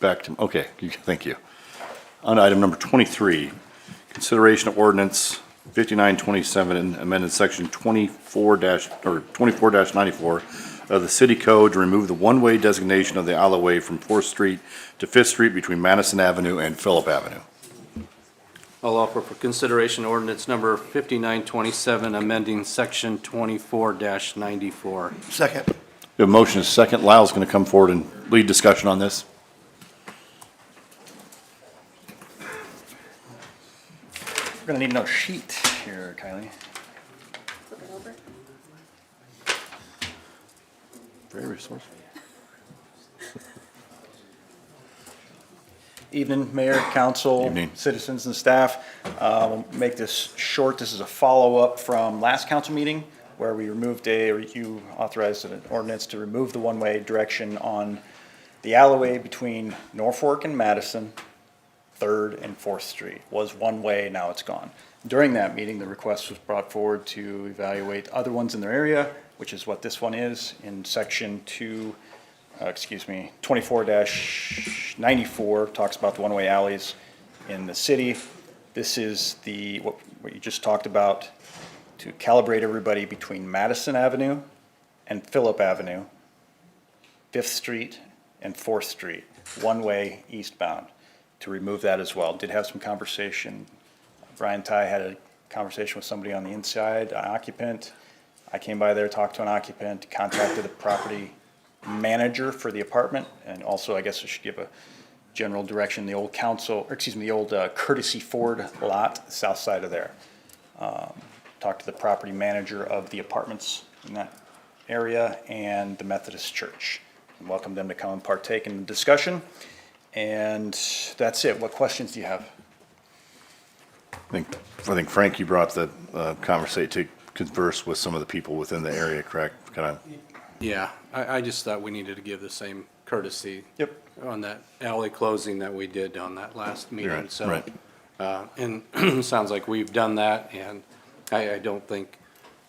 back to, okay, thank you. On to item number 23, consideration of ordinance 5927, amended section 24-94 of the city code to remove the one-way designation of the alleyway from 4th Street to 5th Street between Madison Avenue and Phillip Avenue. I'll offer for consideration ordinance number 5927, amending section 24-94. Second. We have a motion and a second. Lyle's going to come forward and lead discussion on this. We're gonna need another sheet here, Kylie. Flip it over. Very resourceful. Evening, Mayor, Council, Evening. citizens and staff. We'll make this short. This is a follow-up from last council meeting where we removed you authorized an ordinance to remove the one-way direction on the alleyway between Norfolk and Madison, 3rd and 4th Street. Was one way, now it's gone. During that meeting, the request was brought forward to evaluate other ones in their area, which is what this one is in section 24-94 talks about the one-way alleys in the city. This is what you just talked about, to calibrate everybody between Madison Avenue and Phillip Avenue, 5th Street and 4th Street, one-way eastbound, to remove that as well. Did have some conversation. Brian Ty had a conversation with somebody on the inside, an occupant. I came by there, talked to an occupant, contacted the property manager for the apartment, and also I guess I should give a general direction, the old Courtesy Ford lot, south side of there. Talked to the property manager of the apartments in that area and the Methodist Church. And welcome them to come and partake in the discussion. And that's it. What questions do you have? I think Frank, you brought the conversation to converse with some of the people within the area, correct? Kind of. Yeah, I just thought we needed to give the same courtesy. Yep. On that alley closing that we did on that last meeting. Right, So, right. and sounds like we've done that, and I don't think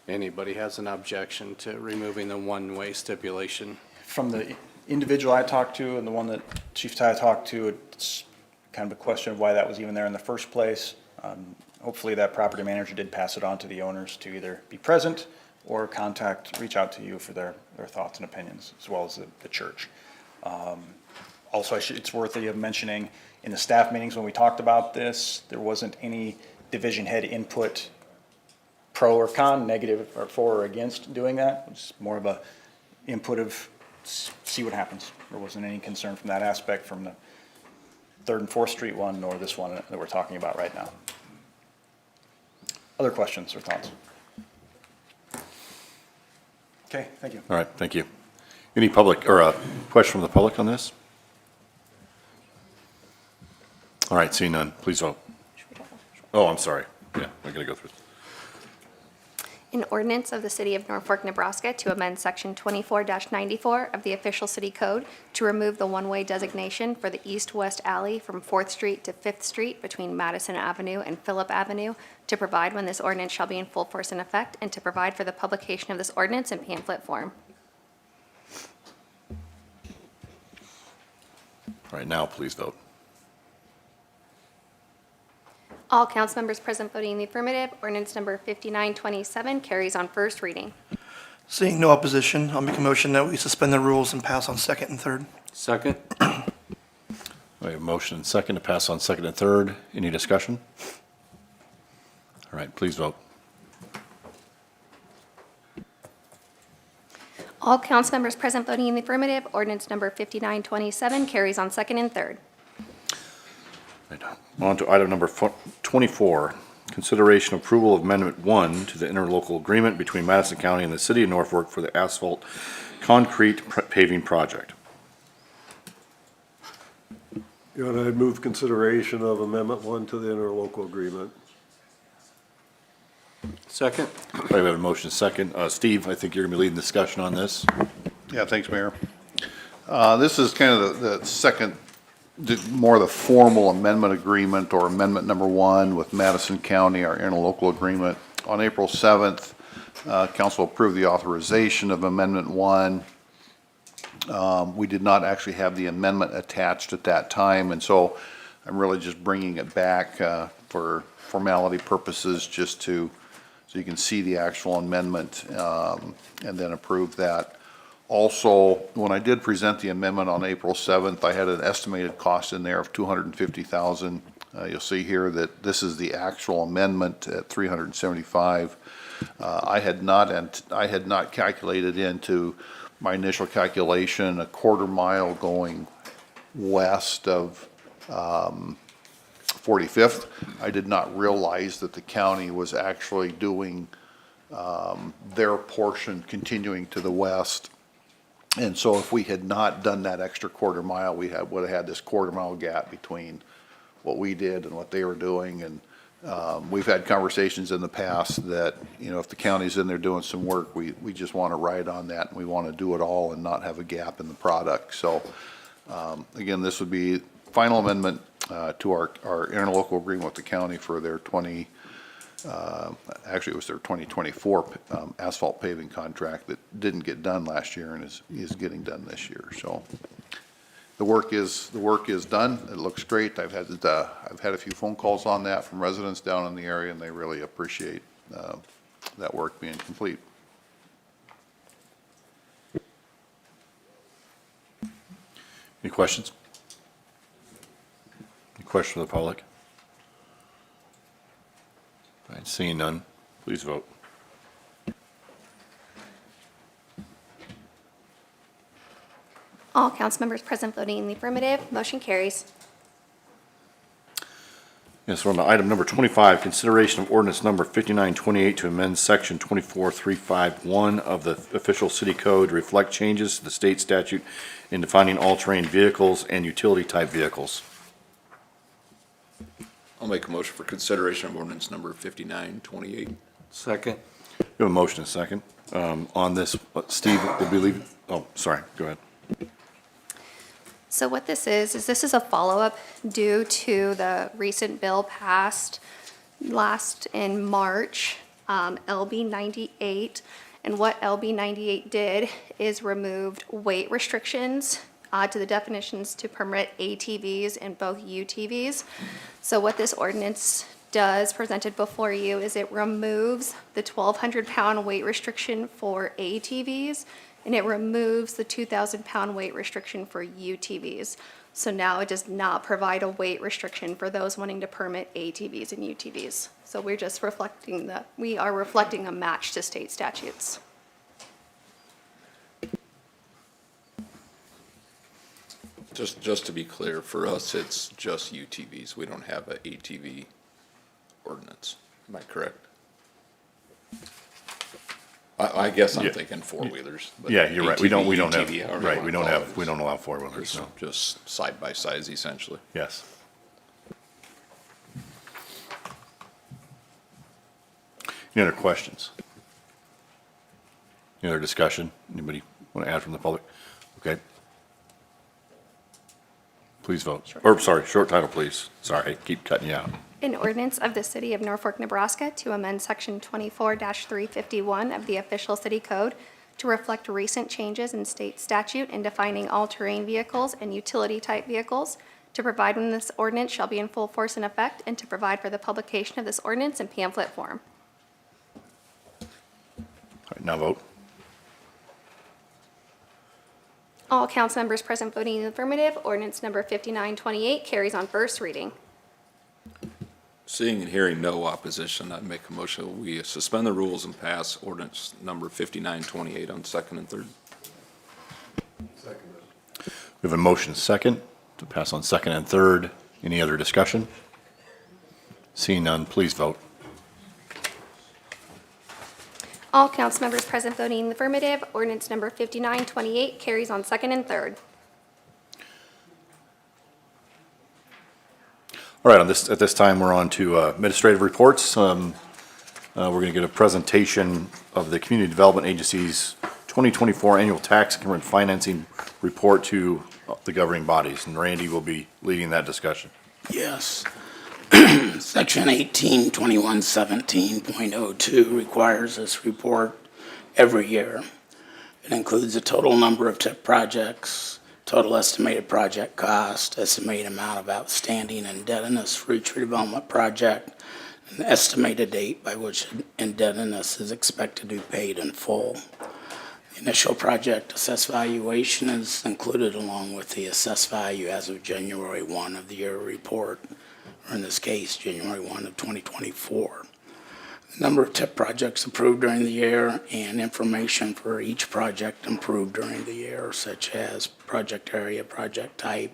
anybody has an objection to removing the one-way stipulation. From the individual I talked to and the one that Chief Ty talked to, it's kind of a question of why that was even there in the first place. Hopefully that property manager did pass it on to the owners to either be present or reach out to you for their thoughts and opinions, as well as the church. Also, it's worthy of mentioning, in the staff meetings when we talked about this, there wasn't any division head input, pro or con, negative or for or against doing that. It was more of a input of see what happens. There wasn't any concern from that aspect from the 3rd and 4th Street one, nor this one that we're talking about right now. Other questions or thoughts? Okay, thank you. All right, thank you. Any public, or a question from the public on this? All right, seeing none, please vote. Oh, I'm sorry. Yeah, I gotta go through. An ordinance of the City of Norfolk, Nebraska to amend Section 24-94 of the official city code to remove the one-way designation for the east-west alley from 4th Street to 5th Street between Madison Avenue and Phillip Avenue, to provide when this ordinance shall be in full force and effect, and to provide for the publication of this ordinance in pamphlet form. All right, now please vote. All council members present voting in the affirmative, ordinance number 5927 carries on first reading. Seeing no opposition, I'll make a motion that we suspend the rules and pass on second and third. Second? We have a motion and second to pass on second and third. Any discussion? All right, please vote. All council members present voting in the affirmative, ordinance number 5927 carries on second and third. Right. On to item number 24, consideration approval of Amendment 1 to the interlocal agreement between Madison County and the City of Norfolk for the asphalt concrete paving project. Your Honor, I'd move consideration of Amendment 1 to the interlocal agreement. Second? We have a motion second. Steve, I think you're going to be leading discussion on this. Yeah, thanks, Mayor. This is kind of the second, more the formal amendment agreement or amendment number 1 with Madison County, our interlocal agreement. On April 7th, council approved the authorization of amendment 1. We did not actually have the amendment attached at that time, and so I'm really just bringing it back for formality purposes, just to, so you can see the actual amendment and then approve that. Also, when I did present the amendment on April 7th, I had an estimated cost in there of $250,000. You'll see here that this is the actual amendment at $375,000. I had not calculated into my initial calculation a quarter mile going west of 45th. I did not realize that the county was actually doing their portion continuing to the west. And so if we had not done that extra quarter mile, we would have had this quarter mile gap between what we did and what they were doing. And we've had conversations in the past that, you know, if the county's in there doing some work, we just want to ride on that, and we want to do it all and not have a gap in the product. So again, this would be final amendment to our interlocal agreement with the county for their actually it was their 2024 asphalt paving contract that didn't get done last year and is getting done this year. So the work is done. It looks great. I've had a few phone calls on that from residents down in the area, and they really appreciate that work being complete. Any questions? Any questions from the public? All right, seeing none, please vote. All council members present voting in the affirmative, motion carries. Yes, we're on to item number 25, consideration of ordinance number 5928 to amend section 24351 of the official city code to reflect changes to the state statute in defining all-terrain vehicles and utility-type vehicles. I'll make a motion for consideration of ordinance number 5928. Second? We have a motion and a second. On this, Steve, will be leaving? Oh, sorry, go ahead. So what this is this is a follow-up due to the recent bill passed last in March, LB 98. And what LB 98 did is removed weight restrictions to the definitions to permit ATVs and both UTVs. So what this ordinance does, presented before you, is it removes the 1,200-pound weight restriction for ATVs, and it removes the 2,000-pound weight restriction for UTVs. So now it does not provide a weight restriction for those wanting to permit ATVs and UTVs. So we're just reflecting we are reflecting a match to state statutes. Just to be clear, for us, it's just UTVs. We don't have an ATV ordinance. Am I correct? I guess I'm thinking four-wheelers. but Yeah, you're right. ATV, we don't UTV, have, however right, you we wanna don't call have, it. we don't allow four-wheelers, no. Just side-by-sides essentially. Yes. Any other questions? Any other discussion? Anybody want to add from the public? Okay. Please vote. Or, sorry, short title, please. Sorry, I keep cutting you out. An ordinance of the City of Norfolk, Nebraska to amend Section 24-351 of the official city code to reflect recent changes in state statute in defining all-terrain vehicles and utility-type vehicles, to provide when this ordinance shall be in full force and effect, and to provide for the publication of this ordinance in pamphlet form. All right, now vote. All council members present voting in the affirmative, ordinance number 5928 carries on first reading. Seeing and hearing no opposition, I'd make a motion that we suspend the rules and pass ordinance number 5928 on second and third. We have a motion second to pass on second and third. Any other discussion? Seeing none, please vote. All council members present voting in the affirmative, ordinance number 5928 carries on second and third. All right, at this time, we're on to administrative reports. We're going to get a presentation of the Community Development Agency's 2024 Annual Tax Increment Financing Report to the governing bodies, and Randy will be leading that discussion. Yes. Section 182117.02 requires this report every year. It includes the total number of TIP projects, total estimated project cost, estimated amount of outstanding indebtedness for each redevelopment project, and the estimated date by which indebtedness is expected to be paid in full. The initial project assessed valuation is included along with the assessed value as of January 1 of the year report, or in this case, January 1 of 2024. The number of TIP projects approved during the year and information for each project approved during the year, such as project area, project type,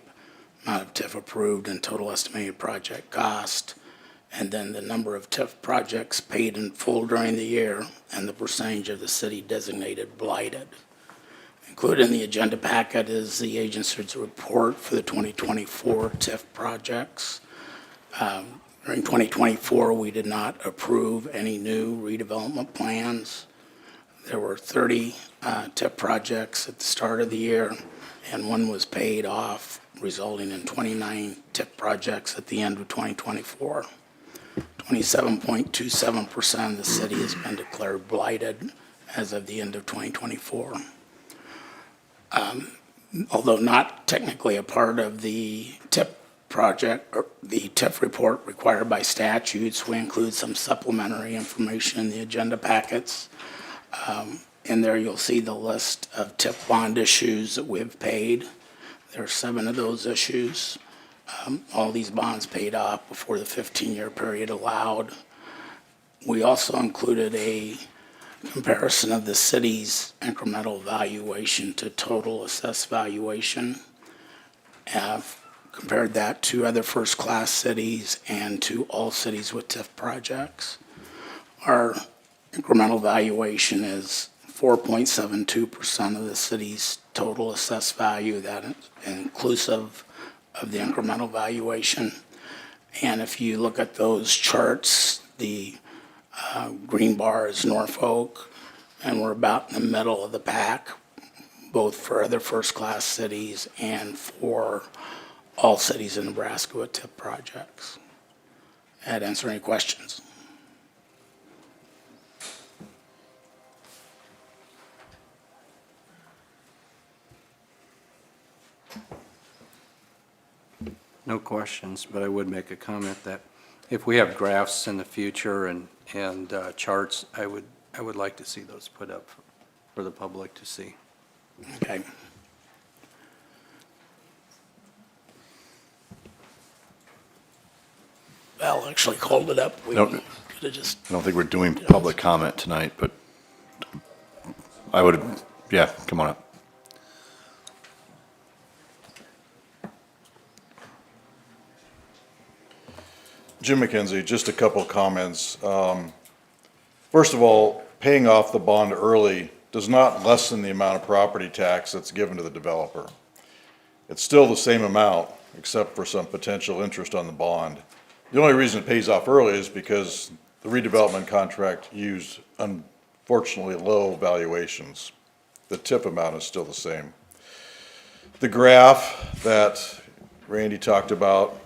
amount of TIF approved, and total estimated project cost, and then the number of TIF projects paid in full during the year and the percentage of the city designated blighted. Included in the agenda packet is the agency's report for the 2024 TIF projects. During 2024, we did not approve any new redevelopment plans. There were 30 TIP projects at the start of the year, and one was paid off, resulting in 29 TIP projects at the end of 2024. 27.27% of the city has been declared blighted as of the end of 2024. Although not technically a part of the TIP project or the TIF report required by statutes, we include some supplementary information in the agenda packets. In there you'll see the list of TIP bond issues that we've paid. There are 7 of those issues. All these bonds paid off before the 15-year period allowed. We also included a comparison of the city's incremental valuation to total assessed valuation. Compared that to other first-class cities and to all cities with TIF projects. Our incremental valuation is 4.72% of the city's total assessed value, that is inclusive of the incremental valuation. And if you look at those charts, the green bar is Norfolk, and we're about in the middle of the pack, both for other first-class cities and for all cities in Nebraska with TIP projects. That answer any questions? No questions, but I would make a comment that if we have graphs in the future and charts, I would like to see those put up for the public to see. Okay. Val actually called it up. We Nope. could have just. I don't think we're doing public comment tonight, but I would, yeah, come on up. Jim McKenzie, just a couple of comments. First of all, paying off the bond early does not lessen the amount of property tax that's given to the developer. It's still the same amount, except for some potential interest on the bond. The only reason it pays off early is because the redevelopment contract used unfortunately low valuations. The TIP amount is still the same. The graph that Randy talked about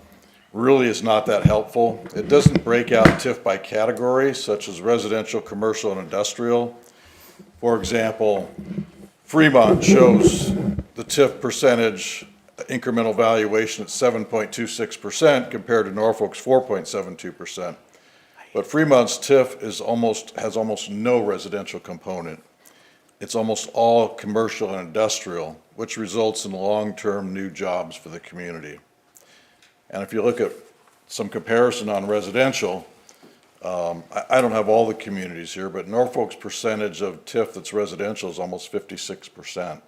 really is not that helpful. It doesn't break out TIF by category, such as residential, commercial, and industrial. For example, Fremont shows the TIF percentage incremental valuation at 7.26% compared to Norfolk's 4.72%. But Fremont's TIF has almost no residential component. It's almost all commercial and industrial, which results in long-term new jobs for the community. And if you look at some comparison on residential, I don't have all the communities here, but Norfolk's percentage of TIF that's residential is almost 56%.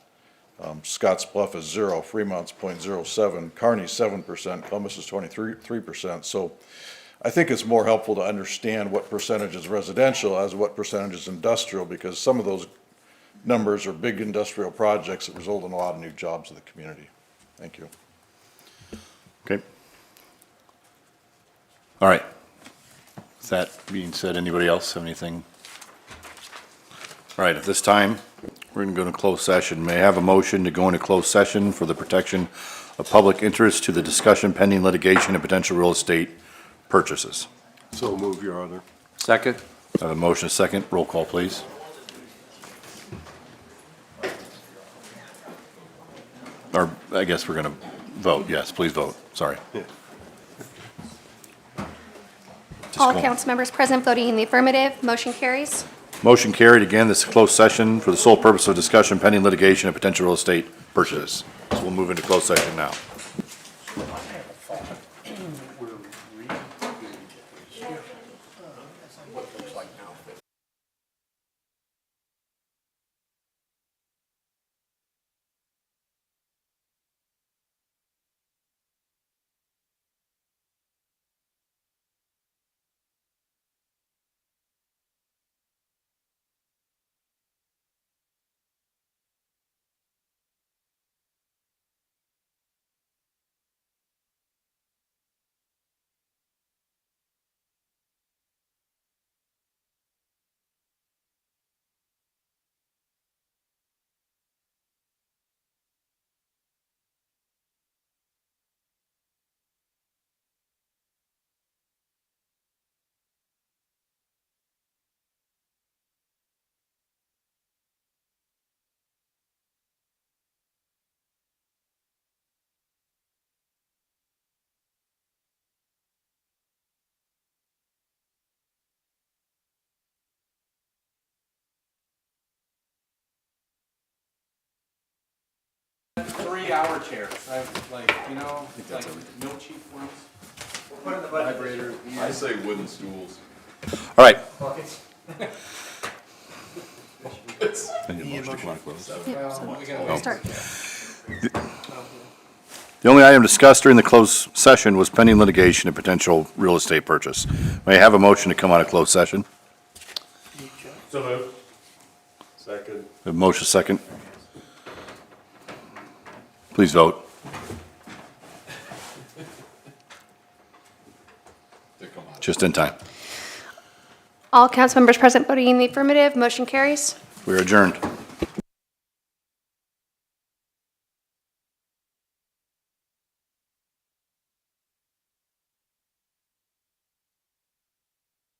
Scotts Bluff is 0, Fremont's 0.07, Kearney's 7%, Columbus is 23%. So I think it's more helpful to understand what percentage is residential as what percentage is industrial, because some of those numbers are big industrial projects that result in a lot of new jobs in the community. Thank you. Okay. All right. With that being said, anybody else have anything? All right, at this time, we're going to go into closed session. May I have a motion to go into closed session for the protection of public interest to the discussion pending litigation and potential real estate purchases? So move, Your Honor. Second? I have a motion, a second. Roll call, please. Or I guess we're going to vote. Yes, please vote. Sorry. All council members present voting in the affirmative, motion carries. Motion carried. Again, this is a closed session for the sole purpose of discussion pending litigation and potential real estate purchases. So we'll move into closed session now. Three-hour chairs. I have, like, you know, like no cheap ones. Put in the vibrator. I say wooden stools. All right. Start. The only item discussed during the closed session was pending litigation and potential real estate purchase. May I have a motion to come out of closed session? So moved. Second. A motion, second. Please vote. Just in time. All council members present voting in the affirmative, motion carries. We are adjourned.